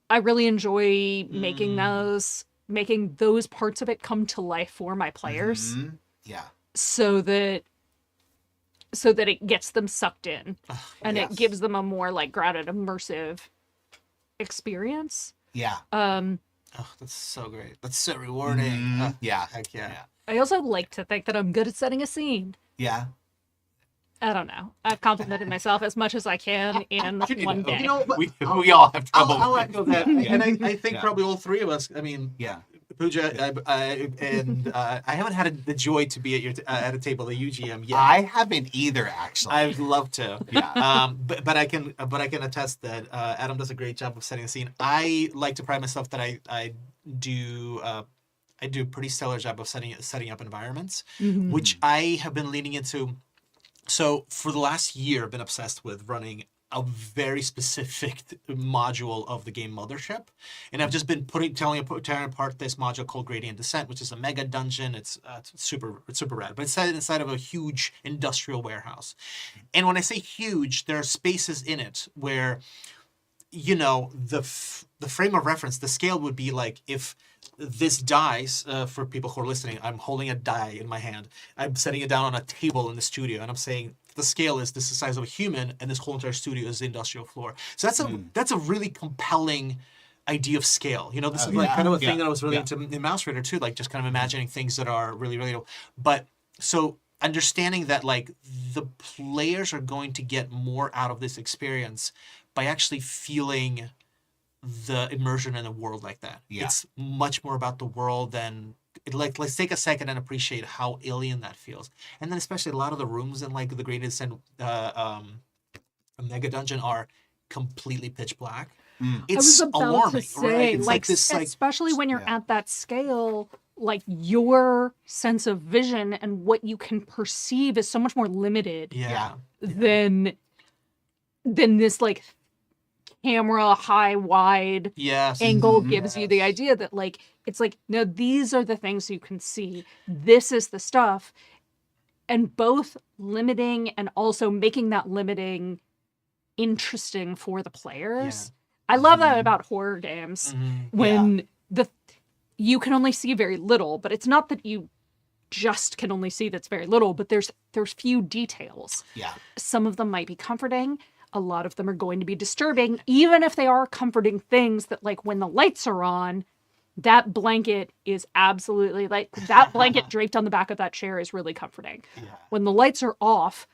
[SPEAKER 3] I really enjoy making those parts of it come to life for my players. So that so that it gets them sucked in and
[SPEAKER 4] yes.
[SPEAKER 3] it gives them a more like grounded, immersive experience.
[SPEAKER 4] Yeah.
[SPEAKER 5] Oh, that's so great. That's so rewarding. Oh,
[SPEAKER 4] Yeah.
[SPEAKER 5] heck yeah.
[SPEAKER 3] I also like to think that I'm good at setting a scene.
[SPEAKER 4] Yeah.
[SPEAKER 3] I don't know. I've complimented myself as much as I can in one day.
[SPEAKER 5] You know, but
[SPEAKER 4] We all have trouble.
[SPEAKER 5] I'll echo that.
[SPEAKER 4] Yeah.
[SPEAKER 5] And I think
[SPEAKER 4] Yeah.
[SPEAKER 5] probably all three of us, I mean,
[SPEAKER 4] Yeah.
[SPEAKER 5] Pooja, I haven't had the joy to be at your at a table at UGM yet.
[SPEAKER 4] I haven't either, actually.
[SPEAKER 5] I'd love to.
[SPEAKER 4] Yeah.
[SPEAKER 5] But I can attest that Adam does a great job of setting the scene. I like to pride myself that I do a pretty stellar job of setting up environments, which I have been leaning into. So for the last year, I've been obsessed with running a very specific module of the game Mothership, and I've just been tearing apart this module called Gradient Descent, which is a mega dungeon. It's super rad, but it's set inside of a huge industrial warehouse. And when I say huge, there are spaces in it where, you know, the frame of reference, the scale would be like if this dies, for people who are listening, I'm holding a die in my hand. I'm setting it down on a table in the studio, and I'm saying the scale is this is the size of a human, and this whole entire studio is the industrial floor. So that's a really compelling idea of scale. You know, this is like kind of a thing that I was really into in Mouse Raider too, like just kind of imagining things that are really, really. But so understanding that like the players are going to get more out of this experience by actually feeling the immersion in a world like that.
[SPEAKER 4] Yeah.
[SPEAKER 5] It's much more about the world than like let's take a second and appreciate how alien that feels. And then especially a lot of the rooms in like the Great Descent Mega Dungeon are completely pitch black.
[SPEAKER 3] I was
[SPEAKER 5] It's
[SPEAKER 3] about
[SPEAKER 5] alarming,
[SPEAKER 3] to say,
[SPEAKER 5] right? It's
[SPEAKER 3] like,
[SPEAKER 5] this like
[SPEAKER 3] especially when you're at that scale, like your sense of vision and what you can perceive is so much more limited than this like camera high wide angle gives you the idea that like it's like no, these are the things you can see, this is the stuff, and both limiting and also making that limiting interesting for the players. I love that about horror games when you can only see very little, but it's not that you just can only see that's very little, but there's few details. Some of them might be comforting. A lot of them are going to be disturbing, even if they are comforting things that, like, when the lights are on, that blanket is absolutely, like, that blanket draped on the back of that chair is really comforting. When the lights are off,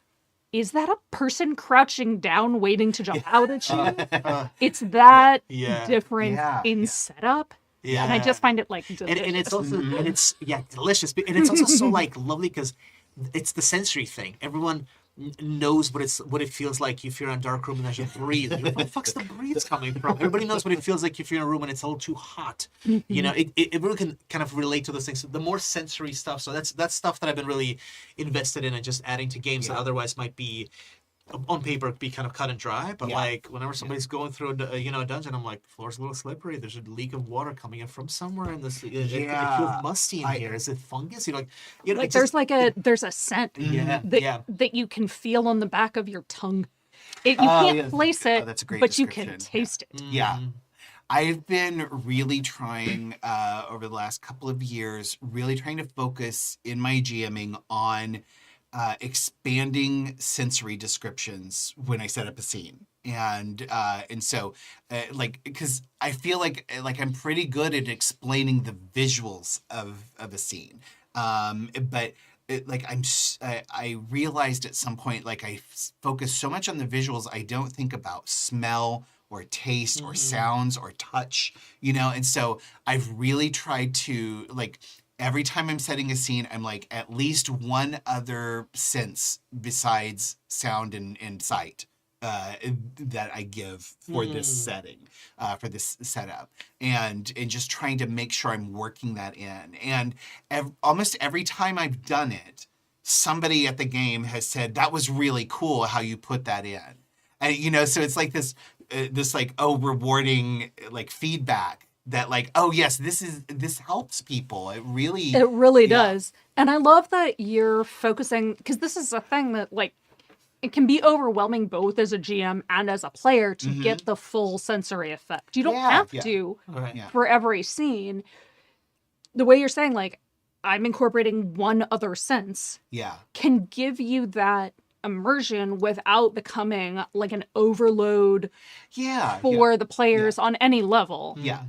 [SPEAKER 3] is that a person crouching down waiting to jump out at you? It's that different in setup. And I just find it, like, delicious.
[SPEAKER 5] And it's also, and it's, delicious. And it's also so, like, lovely because it's the sensory thing. Everyone knows what it feels like if you're in a dark room and there's a breeze. Where the fuck's the breeze coming from? Everybody knows what it feels like if you're in a room and it's a little too hot. You know, everyone can kind of relate to those things. The more sensory stuff. So that's stuff that I've been really invested in and just adding to games that otherwise might be on paper be kind of cut and dry, but like whenever somebody's going through a dungeon, I'm like, the floor's a little slippery. There's a leak of water coming in from somewhere, and this it feels musty in here. Is it fungus?
[SPEAKER 3] Like there's a scent that you can feel on the back of your tongue. You can't place it,
[SPEAKER 4] that's a great
[SPEAKER 3] but you can
[SPEAKER 4] description.
[SPEAKER 3] taste it.
[SPEAKER 4] I've been really trying over the last couple of years, really trying to focus in my GMing on expanding sensory descriptions when I set up a scene. And so like, because I feel like I'm pretty good at explaining the visuals of a scene. But I realized at some point, like I focus so much on the visuals, I don't think about smell or taste or sounds or touch, and so I've really tried to, like, every time I'm setting a scene, I'm like, at least one other sense besides sound and sight that I give for this setting, for this setup, and just trying to make sure I'm working that in. And almost every time I've done it, somebody at the game has said, that was really cool how you put that in. And, so it's like this like, rewarding, like, feedback. That, like, oh yes, this helps people. It really
[SPEAKER 3] does. And I love that you're focusing, because this is a thing that, like, it can be overwhelming both as a GM and as a player to get the full sensory effect. You don't have to for every scene. The way you're saying, like, I'm incorporating one other sense can give you that immersion without becoming like an overload
[SPEAKER 4] Yeah.
[SPEAKER 3] for the players on any level.
[SPEAKER 4] Yeah.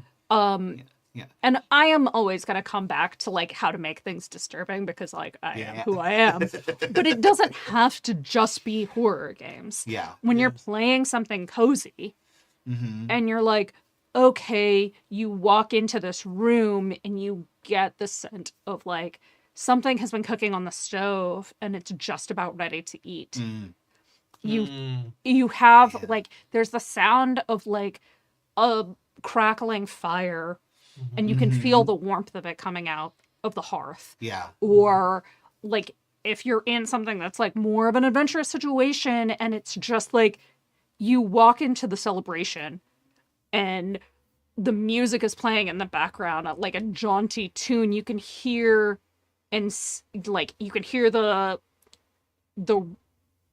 [SPEAKER 4] Yeah.
[SPEAKER 3] And I am always going to come back to like how to make things disturbing because like I am
[SPEAKER 4] Yeah.
[SPEAKER 3] who I am. But it doesn't have to just be horror games.
[SPEAKER 4] Yeah.
[SPEAKER 3] When you're playing something cozy
[SPEAKER 4] Mm-hmm.
[SPEAKER 3] and you're like, okay, you walk into this room and you get the scent of like something has been cooking on the stove and it's just about ready to eat.
[SPEAKER 4] Mm.
[SPEAKER 3] You have like there's the sound of like a crackling fire and you can feel the warmth of it coming out of the hearth.
[SPEAKER 4] Yeah.
[SPEAKER 3] Or like if you're in something that's like more of an adventurous situation and it's just like you walk into the celebration and the music is playing in the background like a jaunty tune, you can hear like you can hear the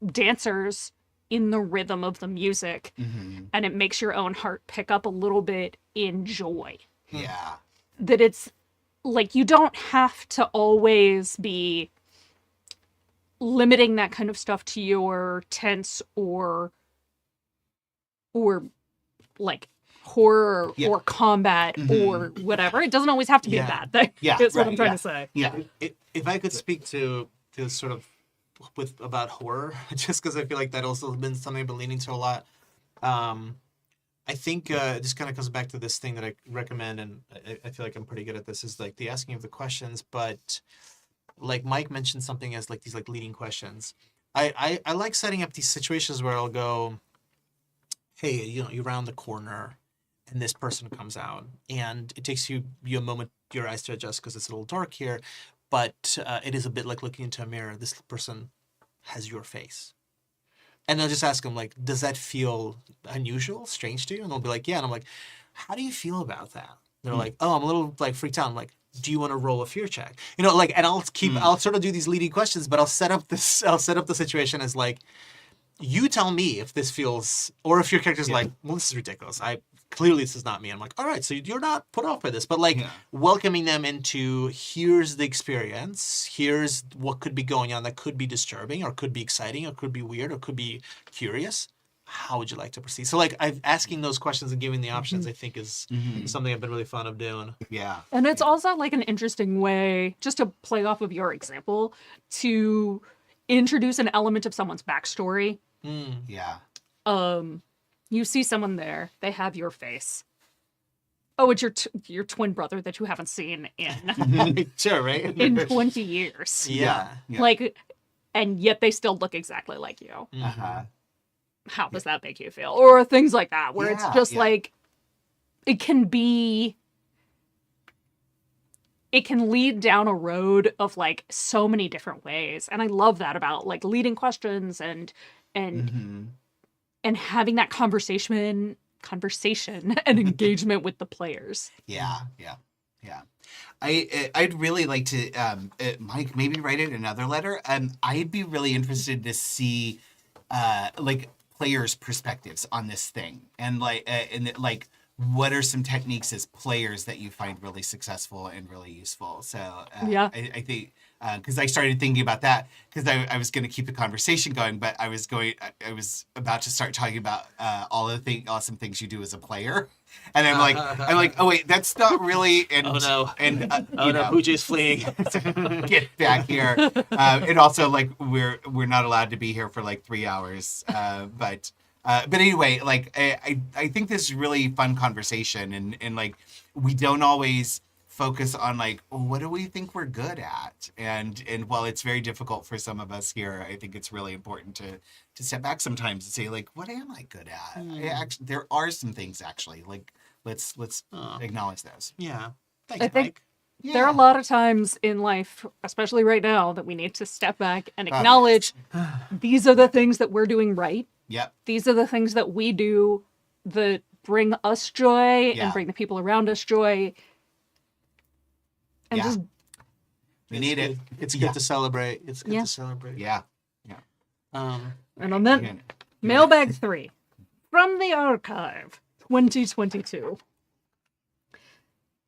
[SPEAKER 3] dancers in the rhythm of the music, and it makes your own heart pick up a little bit in joy.
[SPEAKER 4] Yeah.
[SPEAKER 3] That it's like you don't have to always be limiting that kind of stuff to your tense or like horror or combat or whatever. It doesn't always have to be a bad thing.
[SPEAKER 4] Yeah,
[SPEAKER 3] Is what
[SPEAKER 4] right,
[SPEAKER 3] I'm trying to say.
[SPEAKER 4] Yeah.
[SPEAKER 5] If I could speak to sort of about horror, just because I feel like that also has been something I've been leaning to a lot. I think this kind of comes back to this thing that I recommend, and I feel like I'm pretty good at this, is like the asking of the questions. But like Mike mentioned something as like these like leading questions. I like setting up these situations where I'll go, hey, you round the corner and this person comes out and it takes you a moment, your eyes to adjust because it's a little dark here, but it is a bit like looking into a mirror. This person has your face. And I'll just ask them, like, does that feel unusual, strange to you? And they'll be like, yeah. And I'm like, how do you feel about that? They're like, oh, I'm a little like freaked out. I'm like, do you want to roll a fear check? Like, and I'll sort of do these leading questions, but I'll set up the situation as like, you tell me if this feels, or if your character's like, well, this is ridiculous. Clearly this is not me. I'm like, all right, so you're not put off by this, but like welcoming them into, here's the experience, here's what could be going on that could be disturbing or could be exciting or could be weird or could be curious. How would you like to proceed? So like asking those questions and giving the options, I think is something I've been really fond of doing.
[SPEAKER 4] Yeah.
[SPEAKER 3] And it's also like an interesting way, just to play off of your example, to introduce an element of someone's backstory.
[SPEAKER 4] Yeah.
[SPEAKER 3] You see someone there, they have your face. Oh, it's your twin brother that you haven't seen in
[SPEAKER 5] Sure, right?
[SPEAKER 3] in 20 years.
[SPEAKER 5] Yeah.
[SPEAKER 3] Like, and yet they still look exactly like you.
[SPEAKER 4] Uh-huh.
[SPEAKER 3] How does that make you feel? Or things like that, where it's just
[SPEAKER 4] Yeah.
[SPEAKER 3] like, it can lead down a road of like so many different ways. And I love that about like leading questions and having that conversation and engagement with the players.
[SPEAKER 4] Yeah. I'd really like to, Mike, maybe write it another letter. I'd be really interested to see, like players' perspectives on this thing, and like what are some techniques as players that you find really successful and really useful. So I think. Because I started thinking about that because I was going to keep the conversation going, but I was about to start talking about all the awesome things you do as a player, and I'm like, oh wait, that's not really. And
[SPEAKER 5] Oh no!
[SPEAKER 4] And
[SPEAKER 5] Oh no! Pooja's fleeing.
[SPEAKER 4] get back here. And also like we're not allowed to be here for like 3 hours. But anyway, like I think this is really fun conversation, and like we don't always focus on like, well, what do we think we're good at? And while it's very difficult for some of us here, I think it's really important to step back sometimes and say like, what am I good at? There are some things actually, like let's acknowledge those.
[SPEAKER 5] Yeah. Thanks,
[SPEAKER 3] I think
[SPEAKER 5] Mike.
[SPEAKER 3] there are a lot of times in life, especially right now, that we need to step back and acknowledge these are the things that we're doing right.
[SPEAKER 4] Yep.
[SPEAKER 3] These are the things that we do that bring us joy and bring the people around us joy. And just
[SPEAKER 4] we need it.
[SPEAKER 5] It's good to celebrate. It's good
[SPEAKER 3] Yeah.
[SPEAKER 5] to celebrate.
[SPEAKER 4] Yeah.
[SPEAKER 3] and on that mailbag 3 from the archive 2022.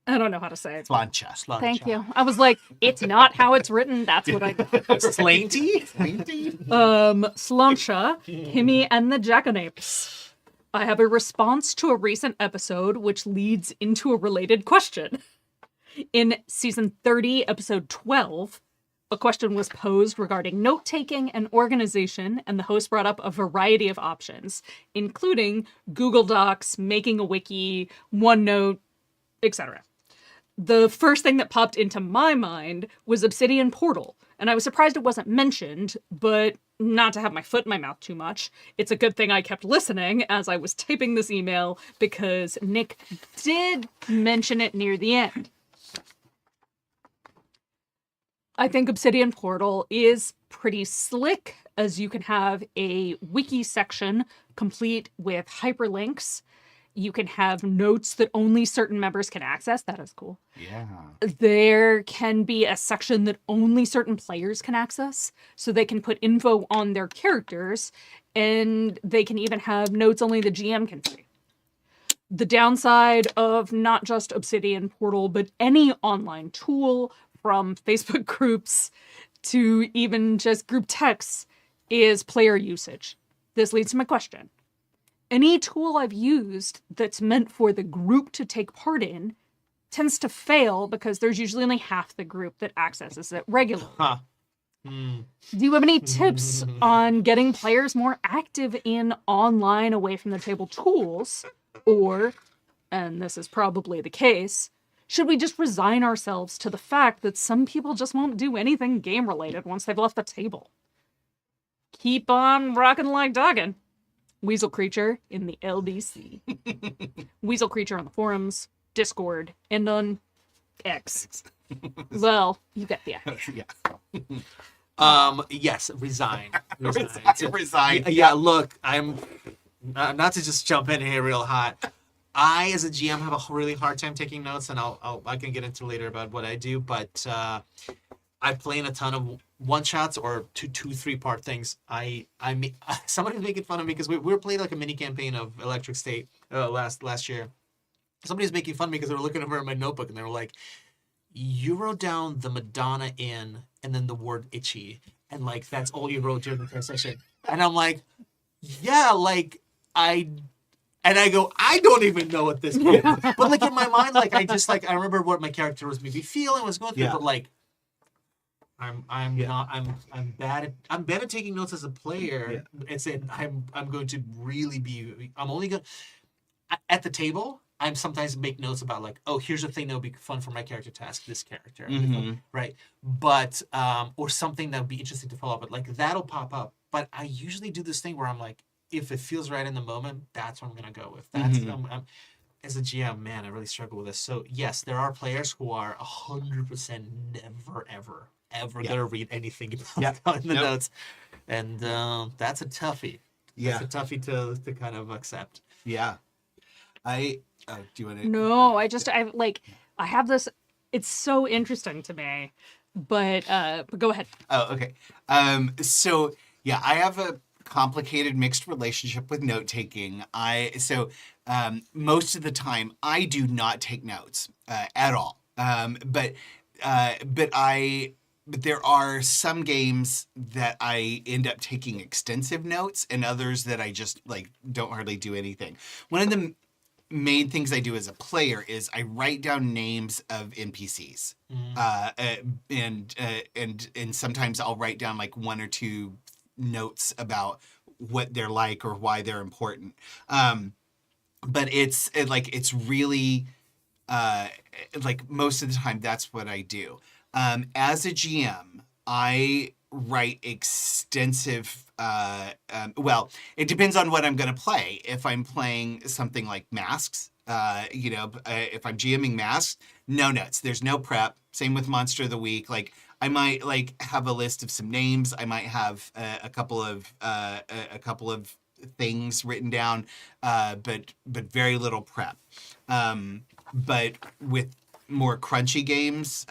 [SPEAKER 3] I don't know how to say it.
[SPEAKER 4] Slancha.
[SPEAKER 3] Thank you. I was like, it's not how it's written. That's what I got.
[SPEAKER 5] Slainty?
[SPEAKER 3] Slancha, Kimmy and the Jackanapes. I have a response to a recent episode which leads into a related question. In season 30, episode 12, a question was posed regarding note-taking and organization, and the host brought up a variety of options, including Google Docs, making a wiki, OneNote, etc. The first thing that popped into my mind was Obsidian Portal, and I was surprised it wasn't mentioned, but not to have my foot in my mouth too much. It's a good thing I kept listening as I was typing this email, because Nick did mention it near the end. I think Obsidian Portal is pretty slick, as you can have a wiki section complete with hyperlinks. You can have notes that only certain members can access. That is cool.
[SPEAKER 4] Yeah.
[SPEAKER 3] There can be a section that only certain players can access, so they can put info on their characters, and they can even have notes only the GM can see. The downside of not just Obsidian Portal, but any online tool, from Facebook groups to even just group texts, is player usage. This leads to my question. Any tool I've used that's meant for the group to take part in tends to fail because there's usually only half the group that accesses it regularly. Do you have any tips on getting players more active in online away from the table tools? Or, and this is probably the case, should we just resign ourselves to the fact that some people just won't do anything game-related once they've left the table? Keep on rocking like dogging. Weaselcreature in the LDC. Weaselcreature on the forums, Discord, and on X. Well, you get the idea.
[SPEAKER 4] Yeah.
[SPEAKER 5] Yes, resign.
[SPEAKER 4] Resign.
[SPEAKER 5] Yeah, look, I'm not to just jump in here real hot. I, as a GM, have a really hard time taking notes, and I can get into later about what I do. But I play in a ton of one-shots or two, 3-part things. Somebody's making fun of me because we were playing like a mini campaign of Electric State last year. Somebody's making fun of me because they were looking over at my notebook and they were like, "You wrote down the Madonna in and then the word itchy, and like that's all you wrote during the entire session." And I'm like, "Yeah, like And I go, I don't even know at this point. But like in my mind, like I remember what my character was maybe feeling, was going through, but like I'm bad at taking notes as a player. And saying I'm going to really be at the table. I'm sometimes make notes about like, oh, here's a thing that would be fun for my character to ask this character, right? But or something that would be interesting to follow up. But like that'll pop up. But I usually do this thing where I'm like, if it feels right in the moment, that's what I'm gonna go with. That's as a GM, man, I really struggle with this. So yes, there are players who are 100% never ever gonna read anything about in the notes, and that's a toughie. That's a toughie to kind of accept.
[SPEAKER 4] Yeah, do you want to?
[SPEAKER 3] No, I have this. It's so interesting to me, but go ahead.
[SPEAKER 4] Oh, okay. So yeah, I have a complicated mixed relationship with note taking. Most of the time I do not take notes at all. But there are some games that I end up taking extensive notes, and others that I just like don't hardly do anything. One of the main things I do as a player is I write down names of NPCs, and sometimes I'll write down like 1 or 2 notes about what they're like or why they're important. But it's really like most of the time that's what I do. As a GM, I write extensive. Well, it depends on what I'm going to play. If I'm playing something like Masks, if I'm GMing Masks, no notes. There's no prep. Same with Monster of the Week. Like I might like have a list of some names. I might have a couple of things written down, but very little prep. But with more crunchy games,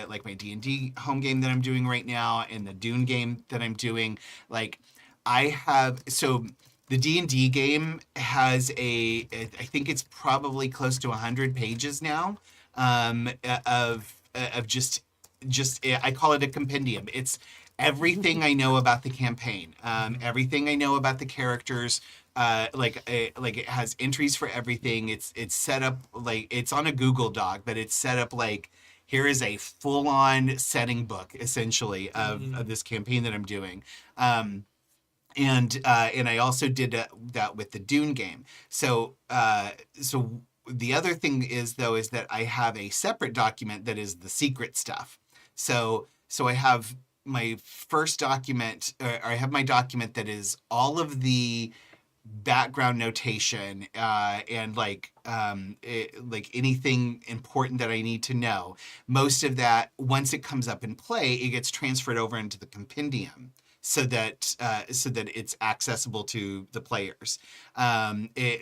[SPEAKER 4] like my D&D home game that I'm doing right now and the Dune game that I'm doing, like the D&D game has I think it's probably close to 100 pages now. of just I call it a compendium. It's everything I know about the campaign, everything I know about the characters. Like it has entries for everything. It's set up like it's on a Google Doc, but it's set up like here is a full-on setting book essentially of this campaign that I'm doing. And I also did that with the Dune game. So the other thing is that I have a separate document that is the secret stuff. So I have my first document, or I have my document that is all of the background notation and like anything important that I need to know. Most of that, once it comes up in play, it gets transferred over into the compendium so that it's accessible to the players.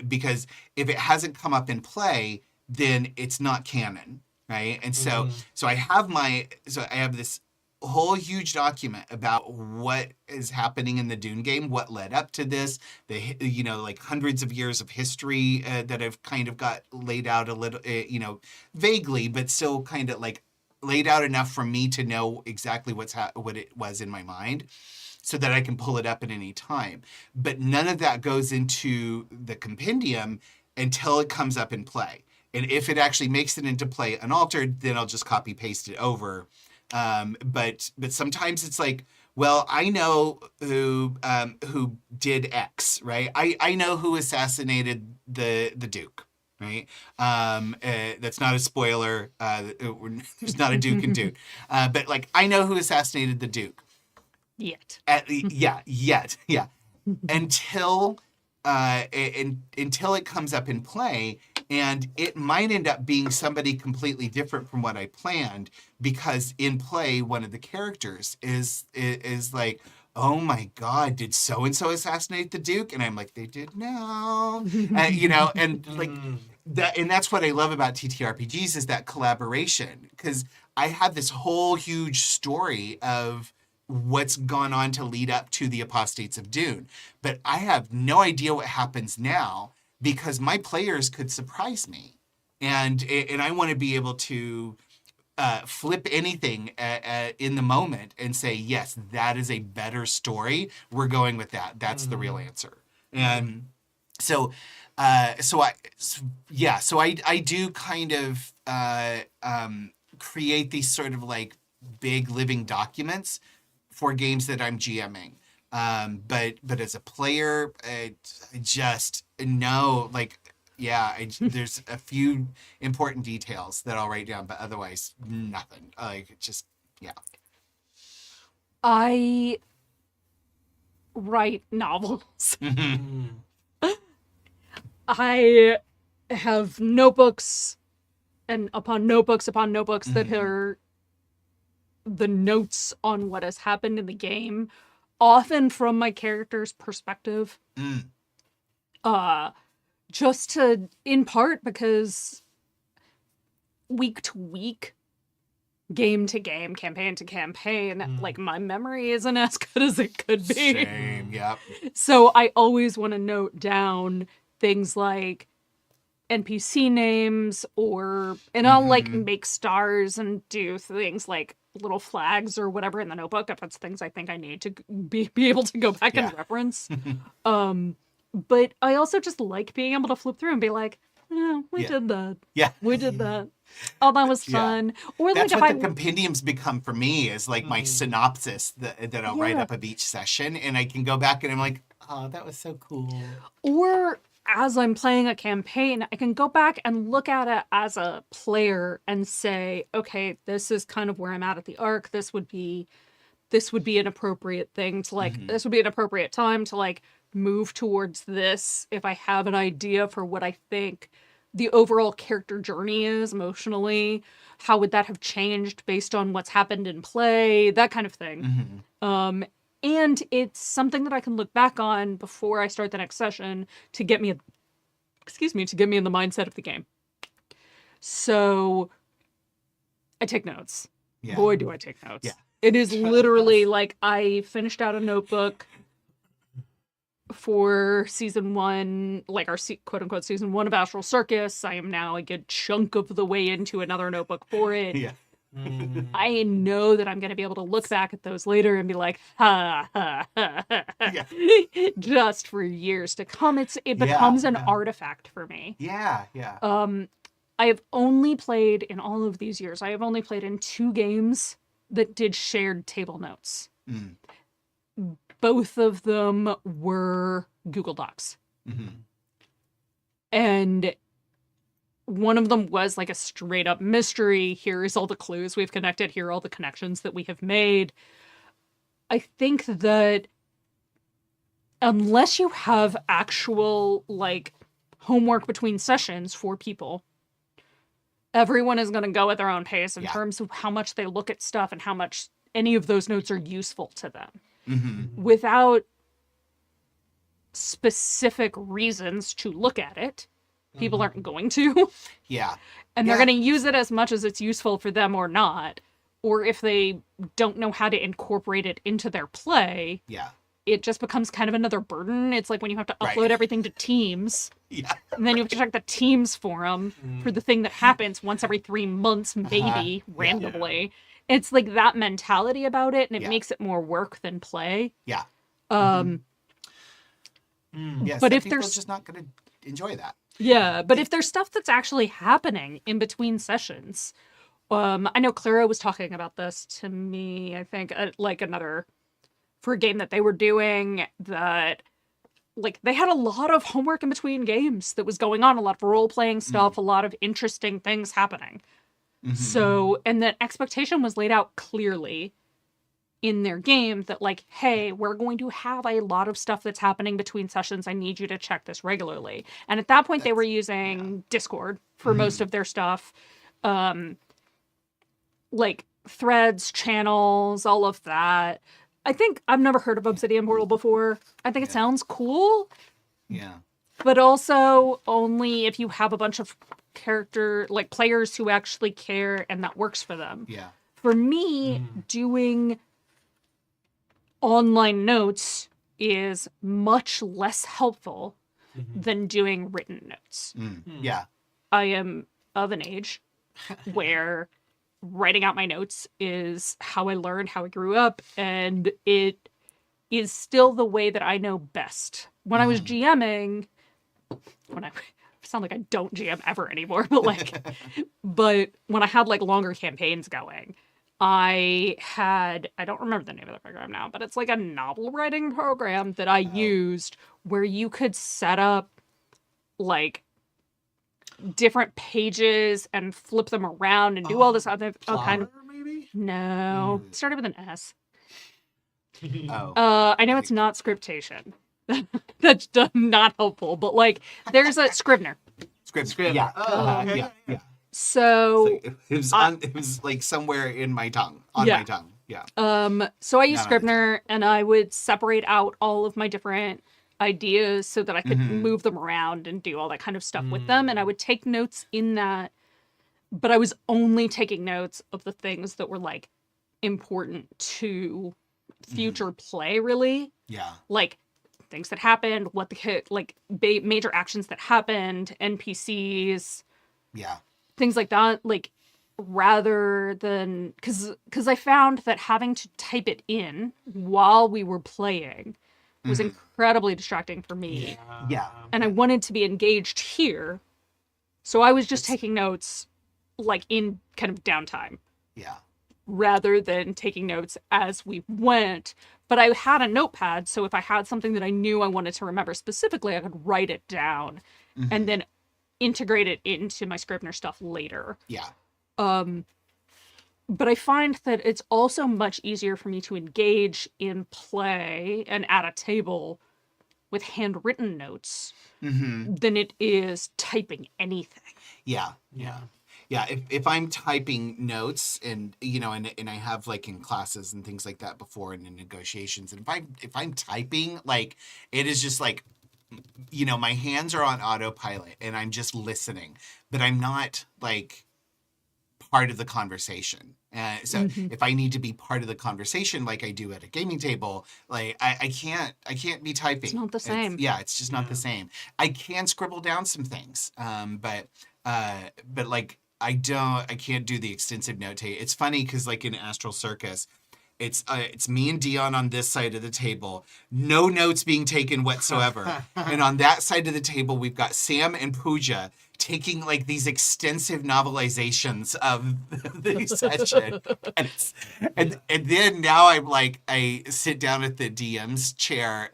[SPEAKER 4] Because if it hasn't come up in play, then it's not canon, right? And so I have this whole huge document about what is happening in the Dune game, what led up to this, like hundreds of years of history that I've kind of got laid out a little, vaguely, but still kind of like laid out enough for me to know exactly what it was in my mind, so that I can pull it up at any time. But none of that goes into the compendium until it comes up in play. And if it actually makes it into play unaltered, then I'll just copy paste it over. But sometimes it's like, well, I know who did X, right? I know who assassinated the Duke, right? That's not a spoiler. There's not a Duke in Dune. But like, I know who assassinated the Duke.
[SPEAKER 3] Yet.
[SPEAKER 4] Yet. Until it comes up in play, and it might end up being somebody completely different from what I planned, because in play one of the characters is like, oh my God, did so and so assassinate the Duke? And I'm like, they did now, and like that, and that's what I love about TTRPGs is that collaboration, because I have this whole huge story of what's gone on to lead up to the Apostates of Dune. But I have no idea what happens now, because my players could surprise me. And I want to be able to flip anything in the moment and say, yes, that is a better story. We're going with that. That's the real answer. And so I do kind of create these sort of like big living documents for games that I'm GMing. But as a player, I just know, like, there's a few important details that I'll write down, but otherwise nothing.
[SPEAKER 3] I write novels. I have notebooks and upon notebooks that are the notes on what has happened in the game, often from my character's perspective. Just to, in part, because week to week, game to game, campaign to campaign, like, my memory isn't as good as it could be.
[SPEAKER 4] Same, yep.
[SPEAKER 3] So I always want to note down things like NPC names, and I'll like make stars and do things like little flags or whatever in the notebook if it's things I think I need to be able to go back and reference. But I also just like being able to flip through and be like, we did that.
[SPEAKER 4] Yeah.
[SPEAKER 3] We did that. Oh, that was fun. Or
[SPEAKER 4] that's
[SPEAKER 3] like
[SPEAKER 4] what
[SPEAKER 3] if
[SPEAKER 4] the compendiums become for me, is like my synopsis that I'll write up of each session, and I can go back and I'm like, oh, that was so cool.
[SPEAKER 3] Or as I'm playing a campaign, I can go back and look at it as a player and say, okay, this is kind of where I'm at the arc. This would be an appropriate thing to like, this would be an appropriate time to like move towards this if I have an idea for what I think the overall character journey is emotionally. How would that have changed based on what's happened in play? That kind of thing. And it's something that I can look back on before I start the next session to get me in the mindset of the game. So I take notes. Yeah. Boy, do I take notes. Yeah. It is literally like I finished out a notebook for season 1, like our quote unquote season 1 of Astral Circus. I am now a good chunk of the way into another notebook for it.
[SPEAKER 4] Yeah.
[SPEAKER 3] I know that I'm going to be able to look back at those later and be like, ha, ha, ha, ha,
[SPEAKER 4] Yeah.
[SPEAKER 3] just for years to come. It becomes an artifact for me.
[SPEAKER 4] Yeah. Yeah.
[SPEAKER 3] I have only played in all of these years, I have only played in 2 games that did shared table notes. Both of them were Google Docs. And one of them was like a straight up mystery. Here is all the clues we've connected. Here are all the connections that we have made. I think that unless you have actual like homework between sessions for people, everyone is going to go at their own pace in terms of how much they look at stuff and how much any of those notes are useful to them. Without specific reasons to look at it, people aren't going to.
[SPEAKER 4] Yeah.
[SPEAKER 3] And they're going to use it as much as it's useful for them or not. Or if they don't know how to incorporate it into their play, it just becomes kind of another burden. It's like when you have to upload everything to Teams. And then you have to check the Teams forum for the thing that happens once every 3 months, maybe, randomly. It's like that mentality about it, and it makes it more work than play.
[SPEAKER 4] Yes,
[SPEAKER 3] But if
[SPEAKER 4] people
[SPEAKER 3] there's
[SPEAKER 4] just not going to enjoy that.
[SPEAKER 3] Yeah, but if there's stuff that's actually happening in between sessions, I know Clara was talking about this to me, I think, like for a game that they were doing that, like, they had a lot of homework in between games that was going on, a lot of role-playing stuff, a lot of interesting things happening. So, and that expectation was laid out clearly in their game that, like, hey, we're going to have a lot of stuff that's happening between sessions. I need you to check this regularly. And at that point, they were using Discord for most of their stuff. Like, threads, channels, all of that. I think I've never heard of Obsidian Portal before. I think it sounds cool.
[SPEAKER 4] Yeah.
[SPEAKER 3] But also only if you have a bunch of players who actually care and that works for them.
[SPEAKER 4] Yeah.
[SPEAKER 3] For me, doing online notes is much less helpful than doing written notes.
[SPEAKER 4] Yeah.
[SPEAKER 3] I am of an age where writing out my notes is how I learned, how I grew up, and it is still the way that I know best. When I was GMing, I sound like I don't GM ever anymore, but when I had like longer campaigns going, I don't remember the name of the program now, but it's like a novel writing program that I used where you could set up like different pages and flip them around and do all this other kind of.
[SPEAKER 5] Maybe?
[SPEAKER 3] No, it started with an S.
[SPEAKER 4] Oh.
[SPEAKER 3] I know it's not Scriptation. That's not helpful, but like there's a Scrivener.
[SPEAKER 4] Script. Yeah.
[SPEAKER 5] Okay.
[SPEAKER 4] Yeah.
[SPEAKER 3] So
[SPEAKER 4] It was like somewhere in my tongue, on my tongue. Yeah.
[SPEAKER 3] So I use Scrivener, and I would separate out all of my different ideas so that I could move them around and do all that kind of stuff with them. And I would take notes in that, but I was only taking notes of the things that were like important to future play, really.
[SPEAKER 4] Yeah.
[SPEAKER 3] Like things that happened, what the major actions that happened, NPCs.
[SPEAKER 4] Yeah.
[SPEAKER 3] Things like that, like, rather than because I found that having to type it in while we were playing was incredibly distracting for me.
[SPEAKER 4] Yeah.
[SPEAKER 3] And I wanted to be engaged here, so I was just taking notes like in kind of downtime.
[SPEAKER 4] Yeah.
[SPEAKER 3] Rather than taking notes as we went. But I had a notepad, so if I had something that I knew I wanted to remember specifically, I could write it down and then integrate it into my Scrivener stuff later.
[SPEAKER 4] Yeah.
[SPEAKER 3] But I find that it's also much easier for me to engage in play and at a table with handwritten notes than it is typing anything.
[SPEAKER 4] Yeah. Yeah, if I'm typing notes and and I have like in classes and things like that before and in negotiations, and if I'm typing, like it is just like my hands are on autopilot and I'm just listening, but I'm not like part of the conversation. So if I need to be part of the conversation like I do at a gaming table, like I can't be typing.
[SPEAKER 3] It's not the same.
[SPEAKER 4] It's just not the same. I can scribble down some things, but like I can't do the extensive note taking. It's funny because like in Astral Circus, it's me and Dion on this side of the table, no notes being taken whatsoever. And on that side of the table, we've got Sam and Pooja taking like these extensive novelizations of the session. And then now I sit down at the DM's chair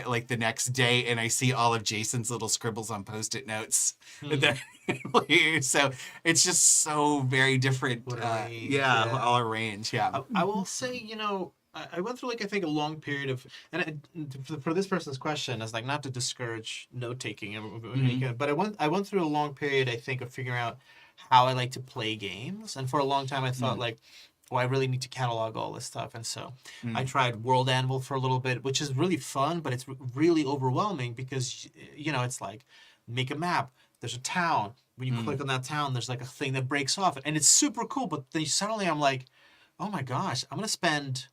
[SPEAKER 4] like the next day and I see all of Jason's little scribbles on Post-it notes. So it's just so very different. All arranged. Yeah.
[SPEAKER 5] I will say, I went through like I think a long period of, for this person's question, is like not to discourage note taking, but I went through a long period I think of figuring out how I like to play games, and for a long time I thought like, I really need to catalog all this stuff, and so I tried World Anvil for a little bit, which is really fun, but it's really overwhelming because it's like make a map. There's a town. When you click on that town, there's like a thing that breaks off, and it's super cool. But then suddenly I'm like, oh my gosh, I'm gonna spend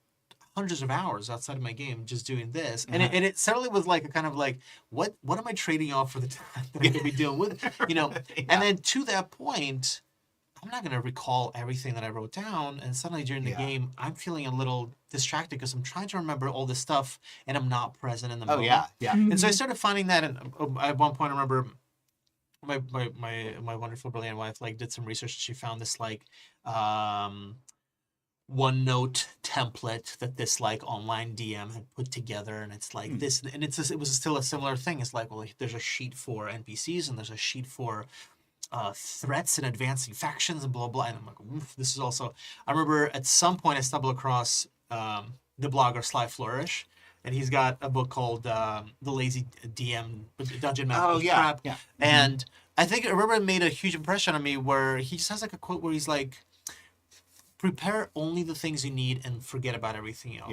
[SPEAKER 5] hundreds of hours outside of my game just doing this, and it suddenly was like a kind of like, what am I trading off for the time that I'm gonna be dealing with, And then to that point, I'm not gonna recall everything that I wrote down, and suddenly during the game, I'm feeling a little distracted because I'm trying to remember all this stuff, and I'm not present in the moment. And so I started finding that, and at one point I remember my wonderful brilliant wife like did some research. She found this like OneNote template that this like online DM had put together, and it's like this, and it was still a similar thing. It's like, well, there's a sheet for NPCs and there's a sheet for threats and advancing factions and blah blah. And I'm like, oof, this is also. I remember at some point I stumbled across the blogger Sly Flourish, and he's got a book called The Lazy DM Dungeon Master's Trap. And I remember it made a huge impression on me, where he just has like a quote where he's like, prepare only the things you need and forget about everything else.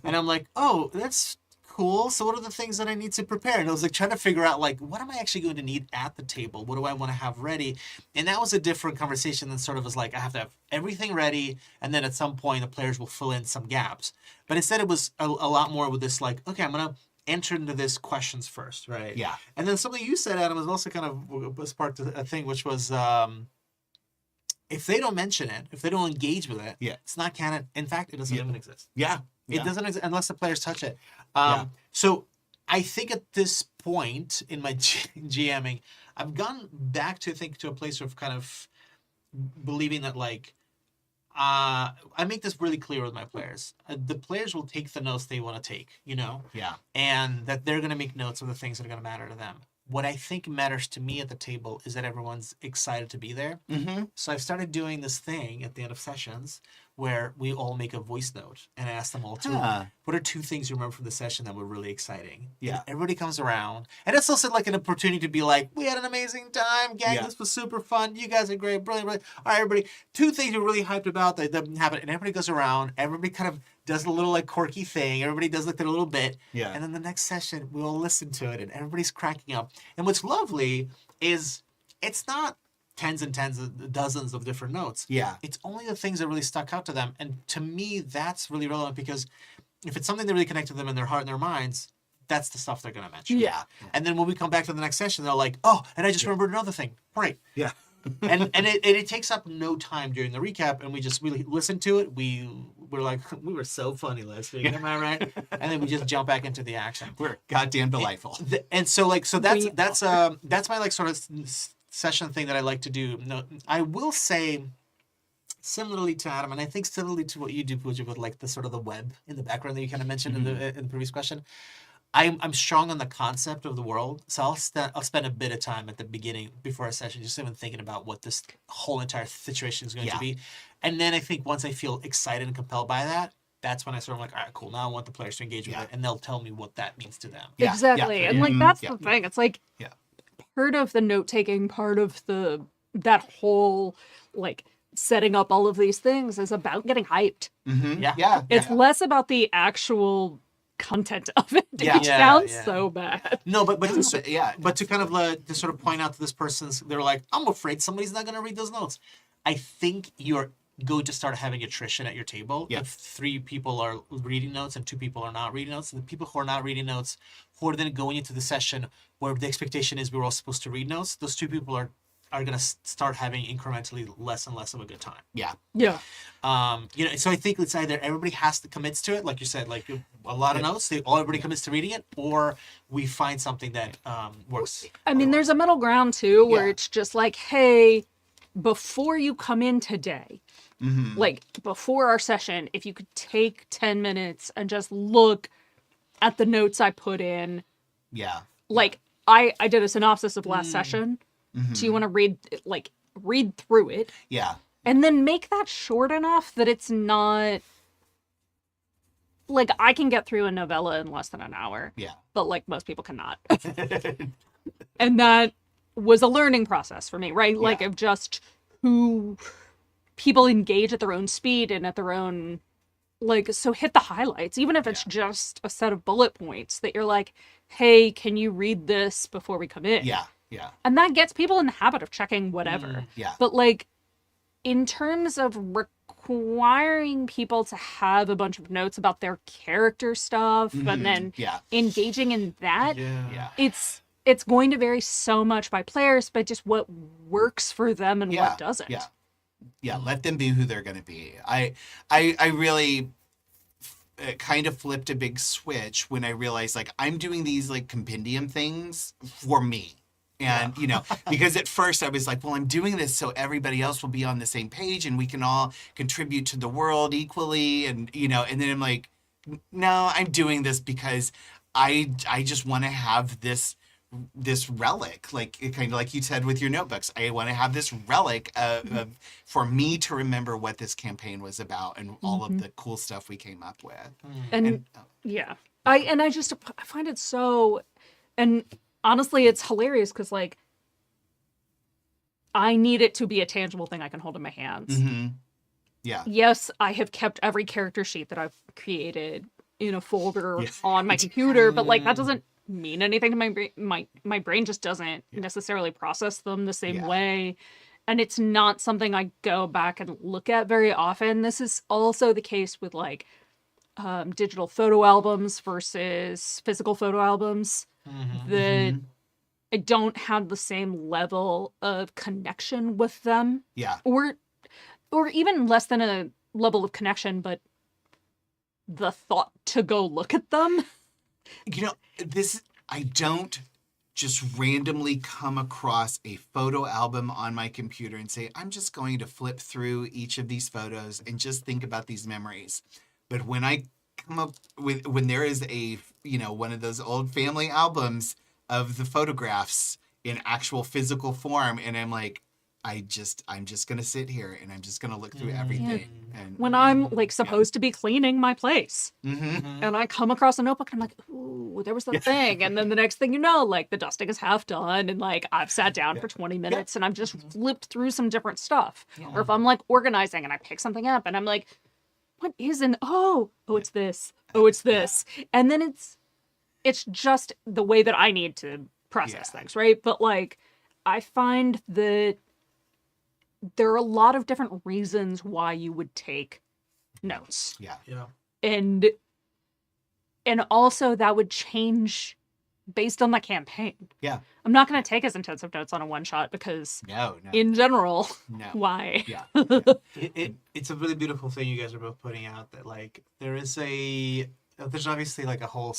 [SPEAKER 5] And I'm like, oh, that's cool. So what are the things that I need to prepare? And I was like trying to figure out like, what am I actually going to need at the table? What do I want to have ready? And that was a different conversation than sort of was like, I have to have everything ready, and then at some point the players will fill in some gaps. But instead it was a lot more with this like, okay, I'm going to enter into this questions first, right?
[SPEAKER 4] Yeah.
[SPEAKER 5] And then something you said, Adam, was also kind of sparked a thing, which was if they don't mention it, if they don't engage with it, it's not canon. In fact, it doesn't even exist. It doesn't exist unless the players touch it. So I think at this point in my GMing, I've gone back to a place of kind of believing that like, I make this really clear with my players. The players will take the notes they want to take, and that they're going to make notes of the things that are going to matter to them. What I think matters to me at the table is that everyone's excited to be there. So I've started doing this thing at the end of sessions where we all make a voice note and ask them all to, what are 2 things you remember from the session that were really exciting? And everybody comes around. And it's also like an opportunity to be like, we had an amazing time, gang, this was super fun. You guys are great, brilliant. All right, everybody, 2 things you're really hyped about that happen. And everybody goes around, everybody kind of does a little like quirky thing. Everybody does like that a little bit. And then the next session, we all listen to it and everybody's cracking up. And what's lovely is it's not tens and tens of dozens of different notes. It's only the things that really stuck out to them. And to me, that's really relevant, because if it's something that really connected them in their heart and their minds, that's the stuff they're going to mention. And then when we come back to the next session, they're like, oh, and I just remembered another thing. Great. and it takes up no time during the recap, and we listen to it. We're like, we were so funny last week, am I right? And then we just jump back into the action.
[SPEAKER 4] We're goddamn delightful.
[SPEAKER 5] And so that's my like sort of session thing that I like to do. No, I will say, similarly to Adam, and I think similarly to what you do, Pooja, with like the sort of the web in the background that you kind of mentioned in the previous question. I'm strong on the concept of the world, so I'll spend a bit of time at the beginning before a session just even thinking about what this whole entire situation is going to be. And then I think once I feel excited and compelled by that, that's when I sort of like, all right, cool, now I want the players to engage with it, and they'll tell me what that means to them.
[SPEAKER 3] Exactly. And like that's the thing. It's like part of the note taking, part of that whole like setting up all of these things is about getting hyped. It's less about the actual content of it. It sounds so bad.
[SPEAKER 5] No, but to kind of to sort of point out to this person's, they're like, I'm afraid somebody's not going to read those notes. I think you're going to start having attrition at your table
[SPEAKER 4] Yeah.
[SPEAKER 5] if 3 people are reading notes and 2 people are not reading notes. And the people who are not reading notes, who are then going into the session where the expectation is we're all supposed to read notes, those 2 people are going to start having incrementally less and less of a good time.
[SPEAKER 4] Yeah.
[SPEAKER 3] Yeah.
[SPEAKER 5] You know, so I think it's either everybody has to commits to it, like you said, like a lot of notes, everybody commits to reading it, or we find something that works.
[SPEAKER 3] I mean, there's a middle ground too, where
[SPEAKER 4] Yeah.
[SPEAKER 3] it's just like, hey, before you come in today, like before our session, if you could take 10 minutes and just look at the notes I put in,
[SPEAKER 4] Yeah.
[SPEAKER 3] like I did a synopsis of last session. Do you want to read through it
[SPEAKER 4] Yeah.
[SPEAKER 3] and then make that short enough that it's not like I can get through a novella in less than an hour,
[SPEAKER 4] Yeah.
[SPEAKER 3] but like most people cannot. And that was a learning process for me, right? Like
[SPEAKER 4] Yeah.
[SPEAKER 3] of just who people engage at their own speed and at their own, like, so hit the highlights, even if it's just a set of bullet points that you're like, hey, can you read this before we come in?
[SPEAKER 4] Yeah. Yeah.
[SPEAKER 3] And that gets people in the habit of checking whatever.
[SPEAKER 4] Yeah.
[SPEAKER 3] But like, in terms of requiring people to have a bunch of notes about their character stuff and then
[SPEAKER 4] Yeah.
[SPEAKER 3] engaging in that,
[SPEAKER 4] Yeah.
[SPEAKER 3] it's going to vary so much by players, but just what works for them and
[SPEAKER 4] Yeah.
[SPEAKER 3] what doesn't.
[SPEAKER 4] Yeah. Yeah. Let them be who they're going to be. I really kind of flipped a big switch when I realized like I'm doing these like compendium things for me. And, you know, because at first I was like, well, I'm doing this so everybody else will be on the same page and we can all contribute to the world equally. And, you know, and then I'm like, no, I'm doing this because I just want to have this relic, like kind of like you said with your notebooks. I want to have this relic of for me to remember what this campaign was about and all of the cool stuff we came up with.
[SPEAKER 3] And yeah, I find it so, and honestly, it's hilarious because like I need it to be a tangible thing I can hold in my hands.
[SPEAKER 4] Yeah.
[SPEAKER 3] Yes, I have kept every character sheet that I've created in a folder on my computer, but like that doesn't mean anything to my brain. My brain just doesn't necessarily process them the same way. And it's not something I go back and look at very often. This is also the case with like digital photo albums versus physical photo albums. That I don't have the same level of connection with them.
[SPEAKER 4] Yeah.
[SPEAKER 3] Or even less than a level of connection, but the thought to go look at them.
[SPEAKER 4] You know, I don't just randomly come across a photo album on my computer and say, I'm just going to flip through each of these photos and just think about these memories. But when I come up with, when there is a, you know, one of those old family albums of the photographs in actual physical form, and I'm like, I'm just going to sit here and I'm just going to look through everything. And
[SPEAKER 3] When I'm like supposed to be cleaning my place and I come across a notebook and I'm like, ooh, there was the thing. And then the next thing you know, like the dusting is half done and like I've sat down for 20 minutes and I've just flipped through some different stuff. Or if I'm like organizing and I pick something up and I'm like, what is an, oh, it's this. Oh, it's this. And then it's just the way that I need to process things, right? But like, I find that there are a lot of different reasons why you would take notes.
[SPEAKER 4] Yeah.
[SPEAKER 3] And also that would change based on the campaign.
[SPEAKER 4] Yeah.
[SPEAKER 3] I'm not going to take as intensive notes on a one shot because
[SPEAKER 4] No.
[SPEAKER 3] in general,
[SPEAKER 4] No.
[SPEAKER 3] why?
[SPEAKER 4] Yeah.
[SPEAKER 5] It's a really beautiful thing you guys are both putting out, that like there's obviously like a whole,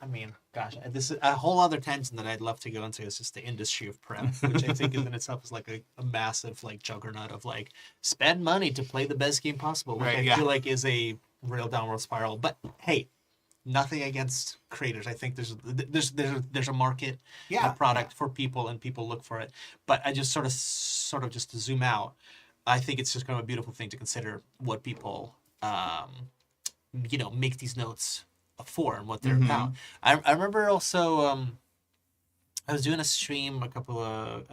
[SPEAKER 5] I mean, gosh, this is a whole other tangent that I'd love to go into. Is just the industry of prep, which I think in itself is like a massive like juggernaut of like spend money to play the best game possible, which I feel like is a real downward spiral. But hey, nothing against creators. I think there's a market, a product for people, and people look for it. But I just sort of just to zoom out, I think it's just kind of a beautiful thing to consider what people make these notes for and what they're about. I remember also I was doing a stream a couple of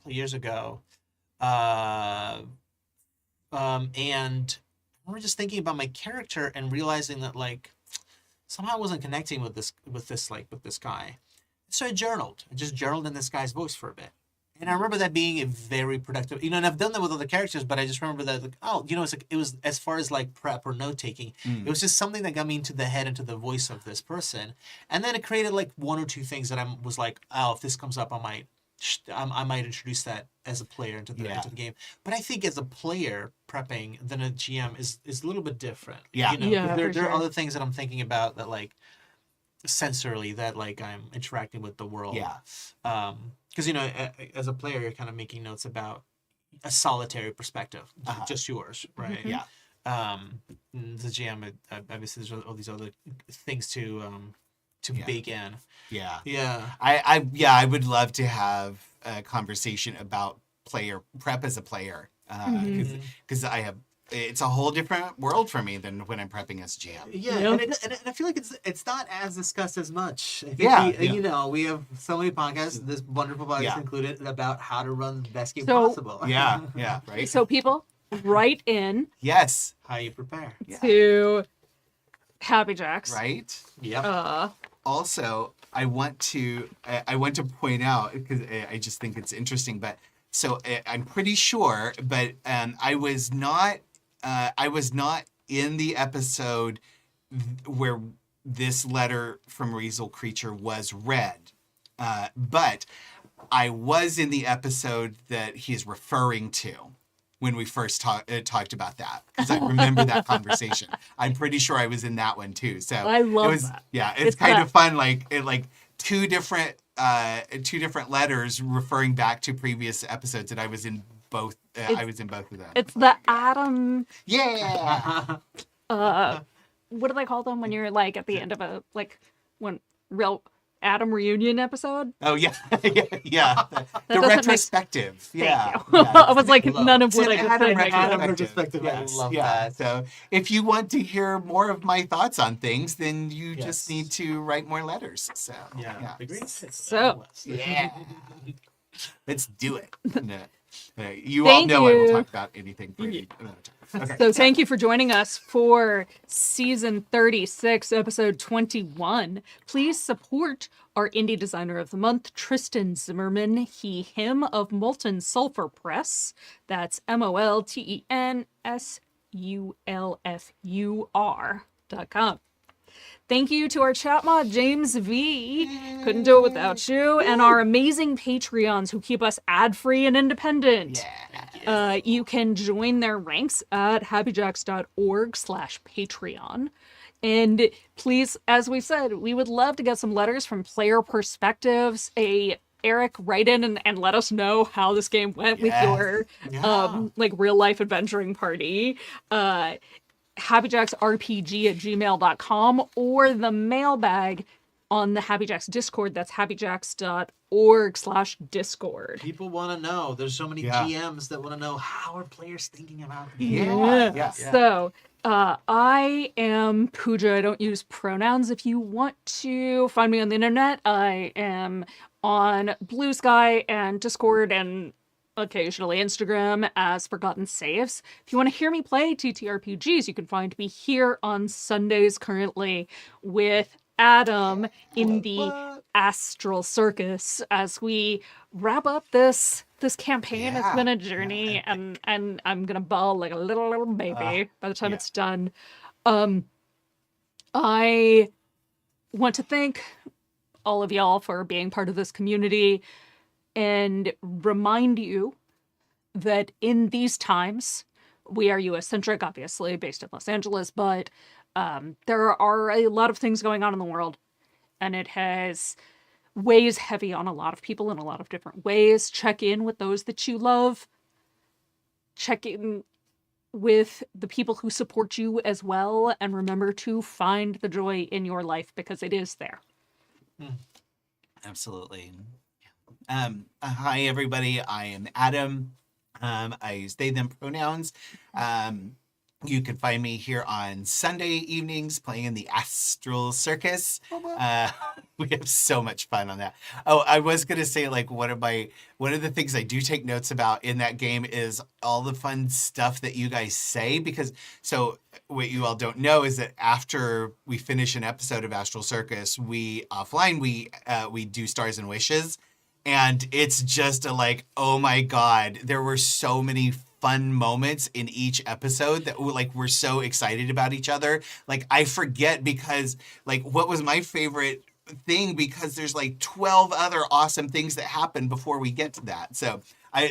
[SPEAKER 5] years ago, and I remember just thinking about my character and realizing that like somehow I wasn't connecting with this guy. So I journaled. I just journaled in this guy's voice for a bit. And I remember that being a very productive, and I've done that with other characters, but I just remember that, it's like, it was, as far as like prep or note taking, it was just something that got me into the head, into the voice of this person. And then it created like one or two things that I was like, oh, if this comes up, I might introduce that as a player into the game. But I think as a player prepping, then a GM is a little bit different.
[SPEAKER 4] Yeah.
[SPEAKER 3] Yeah,
[SPEAKER 5] There
[SPEAKER 3] for
[SPEAKER 5] are
[SPEAKER 3] sure.
[SPEAKER 5] other things that I'm thinking about that, like, sensorily, that like I'm interacting with the world.
[SPEAKER 4] Yeah.
[SPEAKER 5] Because as a player, you're kind of making notes about a solitary perspective, just yours, right?
[SPEAKER 4] Yeah.
[SPEAKER 5] The GM, obviously, there's all these other things to bake in.
[SPEAKER 4] Yeah.
[SPEAKER 5] Yeah.
[SPEAKER 4] I would love to have a conversation about prep as a player. Because it's a whole different world for me than when I'm prepping as GM.
[SPEAKER 5] Yeah,
[SPEAKER 3] Yep.
[SPEAKER 5] and I feel like it's not as discussed as much. I think
[SPEAKER 4] Yeah,
[SPEAKER 5] we have so many podcasts, this wonderful podcast
[SPEAKER 4] Yeah.
[SPEAKER 5] included, about how to run the best game
[SPEAKER 3] So-
[SPEAKER 5] possible.
[SPEAKER 4] Yeah, right?
[SPEAKER 3] So people, write in
[SPEAKER 4] Yes,
[SPEAKER 5] How you prepare.
[SPEAKER 3] to Happy Jacks.
[SPEAKER 4] right?
[SPEAKER 5] Yep.
[SPEAKER 4] Also, I want to point out, because I just think it's interesting, but so I'm pretty sure, but I was not in the episode where this letter from Weaselcreature was read, but I was in the episode that he's referring to when we first talked about that, because I remember that conversation. I'm pretty sure I was in that one too. So
[SPEAKER 3] I love
[SPEAKER 4] it was,
[SPEAKER 3] that.
[SPEAKER 4] Yeah, it's kind
[SPEAKER 3] that-
[SPEAKER 4] of fun, like two different letters referring back to previous episodes, and I was in both. I was in both of them.
[SPEAKER 3] It's the Adam.
[SPEAKER 4] Yeah.
[SPEAKER 3] What do they call them when you're like at the end of a when real Adam reunion episode?
[SPEAKER 4] Oh yeah, yeah. The
[SPEAKER 3] doesn't make-
[SPEAKER 4] retrospective.
[SPEAKER 3] Thank
[SPEAKER 4] Yeah.
[SPEAKER 3] you.
[SPEAKER 4] Yeah.
[SPEAKER 3] I was like, none of
[SPEAKER 4] It's
[SPEAKER 3] what
[SPEAKER 4] an
[SPEAKER 3] I just
[SPEAKER 4] Adam
[SPEAKER 3] said. makes sense.
[SPEAKER 5] Adam
[SPEAKER 4] retrospective.
[SPEAKER 5] retrospective. I
[SPEAKER 4] Yes,
[SPEAKER 5] love
[SPEAKER 4] yeah.
[SPEAKER 5] that.
[SPEAKER 4] So if you want to hear more of my thoughts on things, then you just
[SPEAKER 5] Yes.
[SPEAKER 4] need to write more letters. So
[SPEAKER 5] Yeah. The great
[SPEAKER 3] So-
[SPEAKER 4] Yeah. Let's do it. No. You all
[SPEAKER 3] Thank
[SPEAKER 4] know I will
[SPEAKER 3] you.
[SPEAKER 4] talk about anything for you another time. Okay.
[SPEAKER 3] So thank you for joining us for season 36, episode 21. Please support our indie designer of the month, Tristan Zimmerman, he, him of Molten Sulfur Press. That's MOLTENSULFUR.com. Thank you to our chat mod, James V. Couldn't do it without you. And our amazing Patreons who keep us ad-free and independent. You can join their ranks at happyjacks.org/Patreon. And please, as we said, we would love to get some letters from player perspectives. Eric, write in and let us know how this game went with your real life adventuring party. happyjacksrpg@gmail.com or the mailbag on the Happy Jacks Discord. That's happyjacks.org/Discord.
[SPEAKER 5] People want to know. There's so many
[SPEAKER 4] Yeah.
[SPEAKER 5] GMs that want to know, how are players thinking about the
[SPEAKER 4] Yeah.
[SPEAKER 3] So, I am Pooja. I don't use pronouns. If you want to find me on the internet, I am on Blue Sky and Discord and occasionally Instagram as Forgotten Saves. If you want to hear me play TTRPGs, you can find me here on Sundays currently with Adam in the Astral Circus as we wrap up this campaign. It's been a journey, and I'm gonna bawl like a little baby by the time it's done. I want to thank all of y'all for being part of this community and remind you that in these times, we are US-centric, obviously, based in Los Angeles, but there are a lot of things going on in the world, and it weighs heavy on a lot of people in a lot of different ways. Check in with those that you love. Check in with the people who support you as well, and remember to find the joy in your life because it is there.
[SPEAKER 4] Absolutely. Hi, everybody. I am Adam. I use they, them pronouns. You can find me here on Sunday evenings playing in the Astral Circus. We have so much fun on that. Oh, I was going to say, like, one of the things I do take notes about in that game is all the fun stuff that you guys say, because what you all don't know is that after we finish an episode of Astral Circus, we do Stars and Wishes. And it's just like, oh my God, there were so many fun moments in each episode that we're so excited about each other. Like I forget because like what was my favorite thing, because there's like 12 other awesome things that happen before we get to that. So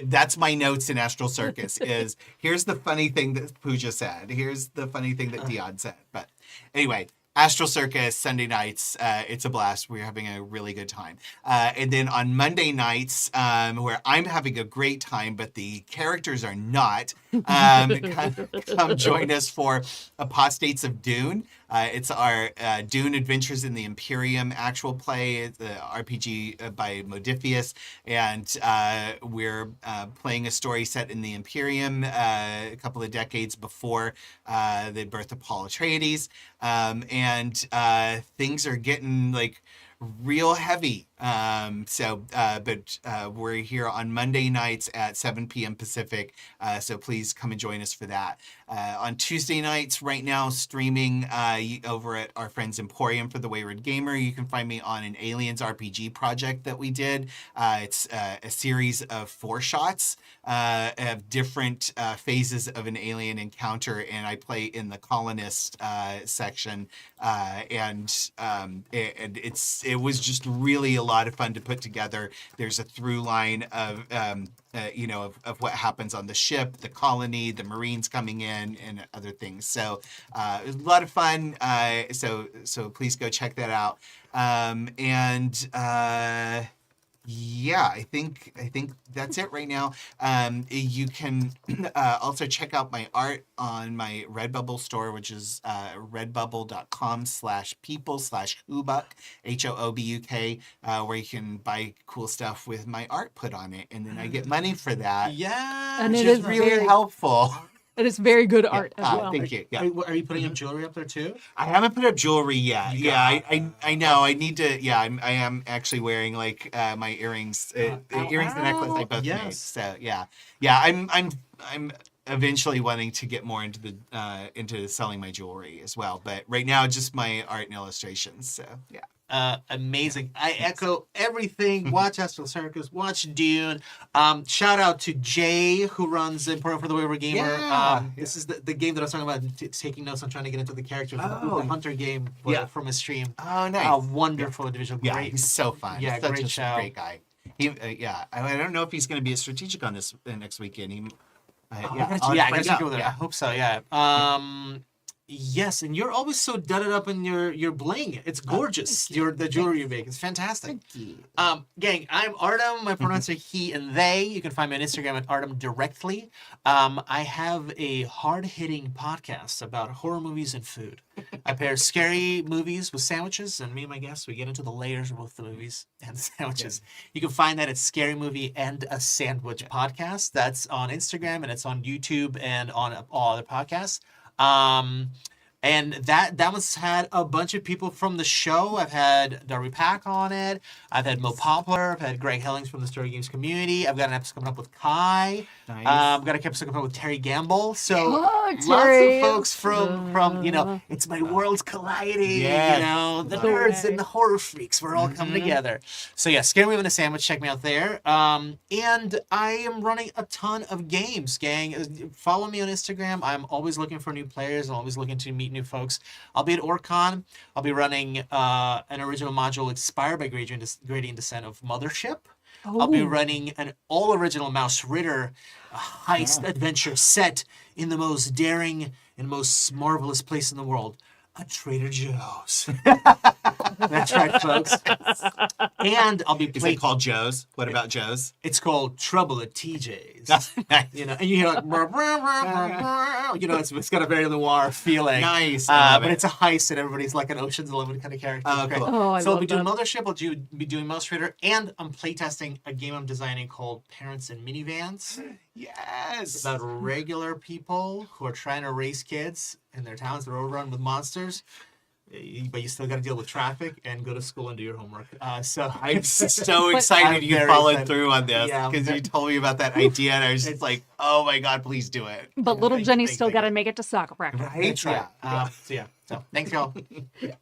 [SPEAKER 4] that's my notes in Astral Circus is here's the funny thing that Pooja said. Here's the funny thing that Dion said. But anyway, Astral Circus, Sunday nights, it's a blast. We're having a really good time. And then on Monday nights, where I'm having a great time, but the characters are not, come join us for Apostates of Dune. It's our Dune Adventures in the Imperium actual play, the RPG by Modiphius. And we're playing a story set in the Imperium a couple of decades before the birth of Paul Atreides. And things are getting like real heavy. But we're here on Monday nights at 7 p.m. Pacific. So please come and join us for that. On Tuesday nights, right now, streaming over at our friends Emporium for the Wayward Gamer. You can find me on an Aliens RPG project that we did. It's a series of 4 shots of different phases of an alien encounter, and I play in the colonist section. And it was just really a lot of fun to put together. There's a through line of of what happens on the ship, the colony, the Marines coming in, and other things. So it was a lot of fun. So please go check that out. Yeah, I think that's it right now. You can also check out my art on my Redbubble store, which is redbubble.com/people/hoobuk, HOOBUK, where you can buy cool stuff with my art put on it, and then I get money for that.
[SPEAKER 5] Yeah,
[SPEAKER 3] And
[SPEAKER 4] which
[SPEAKER 3] it
[SPEAKER 4] is
[SPEAKER 3] is
[SPEAKER 4] really
[SPEAKER 3] very-
[SPEAKER 4] helpful.
[SPEAKER 3] It is very good art as well.
[SPEAKER 4] Thank you. Yeah.
[SPEAKER 5] Are you putting up jewelry up there too?
[SPEAKER 4] I haven't put up jewelry yet.
[SPEAKER 5] You
[SPEAKER 4] Yeah,
[SPEAKER 5] got
[SPEAKER 4] I know. I need to. Yeah, I am actually wearing like my earrings, earrings and necklace I both made.
[SPEAKER 5] Yes.
[SPEAKER 4] So yeah. I'm eventually wanting to get more into the into selling my jewelry as well. But right now, just my art and illustrations. So yeah.
[SPEAKER 5] Amazing. I echo everything. Watch Astral Circus. Watch Dune. Shout out to Jay, who runs Emporium for the Wayward Gamer.
[SPEAKER 4] Yeah.
[SPEAKER 5] This is the game that I was talking about, taking notes on trying to get into the characters.
[SPEAKER 4] Oh.
[SPEAKER 5] The Hunter game from his stream.
[SPEAKER 4] Oh, nice.
[SPEAKER 5] A wonderful individual.
[SPEAKER 4] Yeah,
[SPEAKER 5] Great.
[SPEAKER 4] he's so fun.
[SPEAKER 5] Yeah,
[SPEAKER 4] Such
[SPEAKER 5] great
[SPEAKER 4] a
[SPEAKER 5] show.
[SPEAKER 4] great guy. He, I don't know if he's going to be a strategic on this next weekend.
[SPEAKER 5] I gotta check over there. I hope so. Yeah. Yes, and you're always so dudded up in your bling. It's gorgeous. The jewelry you make. It's fantastic.
[SPEAKER 4] Thank you.
[SPEAKER 5] Gang, I'm Artem. My pronouns are he and they. You can find me on Instagram at Artem directly. I have a hard-hitting podcast about horror movies and food. I pair scary movies with sandwiches, and me and my guests, we get into the layers of both the movies and the sandwiches. You can find that at Scary Movie and a Sandwich Podcast. That's on Instagram, and it's on YouTube and on all other podcasts. And that one's had a bunch of people from the show. I've had Darby Pack on it. I've had Mo Poplar. I've had Greg Hellings from the Story Games community. I've got an episode coming up with Kai.
[SPEAKER 4] Nice.
[SPEAKER 5] I've got an episode coming up with Terry Gamble. So lots
[SPEAKER 3] Terry.
[SPEAKER 5] of folks from it's my worlds colliding.
[SPEAKER 4] Yes.
[SPEAKER 5] The nerds and the horror freaks. We're all coming together. So yeah, Scary Movie and a Sandwich. Check me out there. And I am running a ton of games, gang. Follow me on Instagram. I'm always looking for new players. I'm always looking to meet new folks. I'll be at OrCon. I'll be running an original module inspired by Gradient Descent of Mothership. I'll be running an all-original Mouse Ritter heist adventure set in the most daring and most marvelous place in the world, a Trader Joe's. That's right, folks. And I'll be
[SPEAKER 4] Is it called Joe's? What about Joe's?
[SPEAKER 5] It's called Trouble at TJ's. And you hear like, brr, brr, brr, brr. It's got a very noir feeling.
[SPEAKER 4] Nice.
[SPEAKER 5] But it's a heist, and everybody's like an Ocean's 11 kind of character.
[SPEAKER 4] Oh,
[SPEAKER 5] It's great.
[SPEAKER 4] cool.
[SPEAKER 3] Oh, I
[SPEAKER 5] So I'll
[SPEAKER 3] love
[SPEAKER 5] be doing
[SPEAKER 3] that.
[SPEAKER 5] Mothership. I'll be doing Mouse Trader, and I'm playtesting a game I'm designing called Parents in Minivans.
[SPEAKER 4] Yes.
[SPEAKER 5] It's about regular people who are trying to raise kids in their towns that are overrun with monsters. But you still got to deal with traffic and go to school and do your homework. So
[SPEAKER 4] I'm so
[SPEAKER 3] But-
[SPEAKER 4] excited
[SPEAKER 5] I'm
[SPEAKER 4] you
[SPEAKER 5] very
[SPEAKER 4] followed
[SPEAKER 5] excited.
[SPEAKER 4] through on this
[SPEAKER 5] Yeah,
[SPEAKER 4] because
[SPEAKER 5] I'm
[SPEAKER 4] you told me about that idea and I was just like, oh my God, please do it.
[SPEAKER 3] But little
[SPEAKER 5] Thank-
[SPEAKER 3] Jenny's
[SPEAKER 5] thank-
[SPEAKER 3] still
[SPEAKER 5] thank
[SPEAKER 3] got to
[SPEAKER 5] you.
[SPEAKER 3] make it to soccer practice.
[SPEAKER 5] That's right.
[SPEAKER 4] Yeah.
[SPEAKER 5] So thanks, y'all.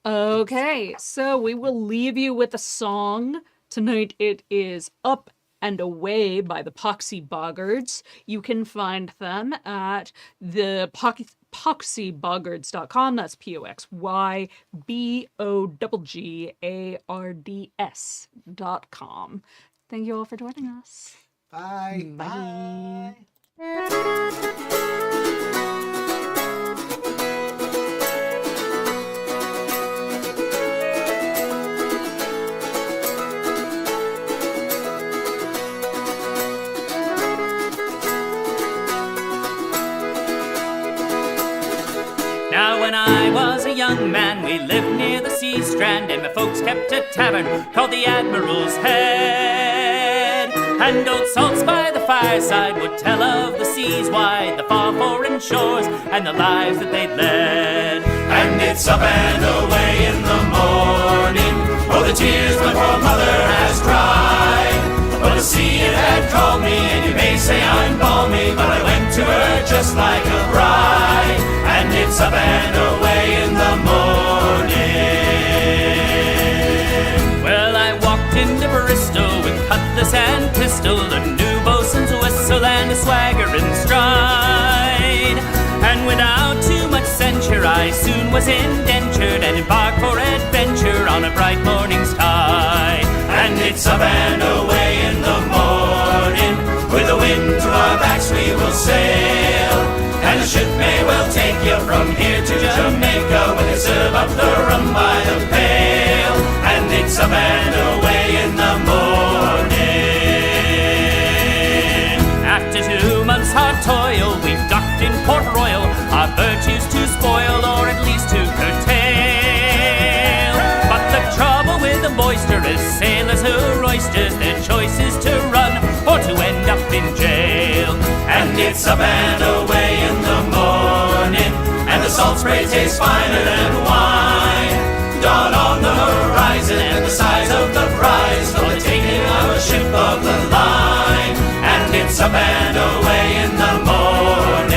[SPEAKER 3] Okay, so we will leave you with a song Tonight it is Up and Away by the Poxy Boggards. You can find them at the poxyboggards.com. That's POXYBOGGARDS.com. Thank you all for joining us.
[SPEAKER 5] Bye.
[SPEAKER 3] Bye.
[SPEAKER 6] Now when I was a young man, we lived near the sea strand, and my folks kept a tavern called the Admiral's Head. And old Salts by the fireside would tell of the seas wide, the far foreign shores, and the lives that they'd led. And it's up and away in the morning, oh the tears my poor mother has cried. But the sea it had called me, and you may say I'm balmy, but I went to her just like a bride. And it's up and away in the morning. Well, I walked into Bristol with cutlass and pistol, a new bosun's whistle and a swagger in stride. And without too much censure, I soon was indentured and embarked for adventure on a bright morning's tide. And it's up and away in the morning, with the wind to our backs we will sail. And the ship may well take you from here to Jamaica, when they serve up the rum by the pail. And it's up and away in the morning. After 2 months' hard toil, we've docked in Port Royal, our virtues to spoil, or at least to curtail. But the trouble with the boisterous sailors who are oysters, their choice is to run or to end up in jail. And it's up and away in the morning, and the salt spray tastes finer than wine. Dawn on the horizon and the size of the prize for the taking of a ship of the line. And it's up and away in the morning.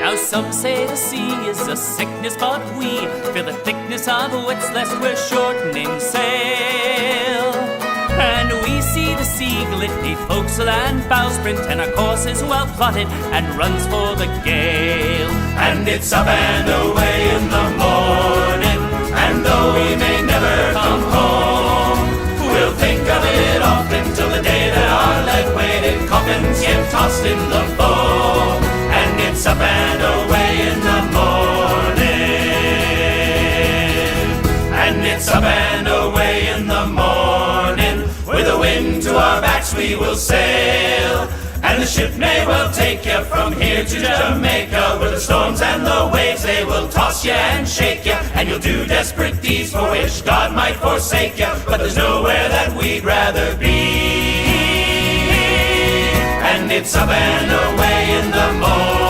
[SPEAKER 6] Now some say the sea is a sickness, but we feel the thickness of wits lest we're shortening sail. And we see the sea glitty, forecastle and bowsprit, and our course is well plotted and runs for the gale. And it's up and away in the morning, and though we may never come home, we'll think of it often till the day that our lead-weighted coffins get tossed in the foam. And it's up and away in the morning, and it's up and away in the morning. With the wind to our backs we will sail, and the ship may well take you from here to Jamaica, where the storms and the waves they will toss you and shake you, and you'll do desperate deeds for which God might forsake you. But there's nowhere that we'd rather be. And it's up and away in the morning.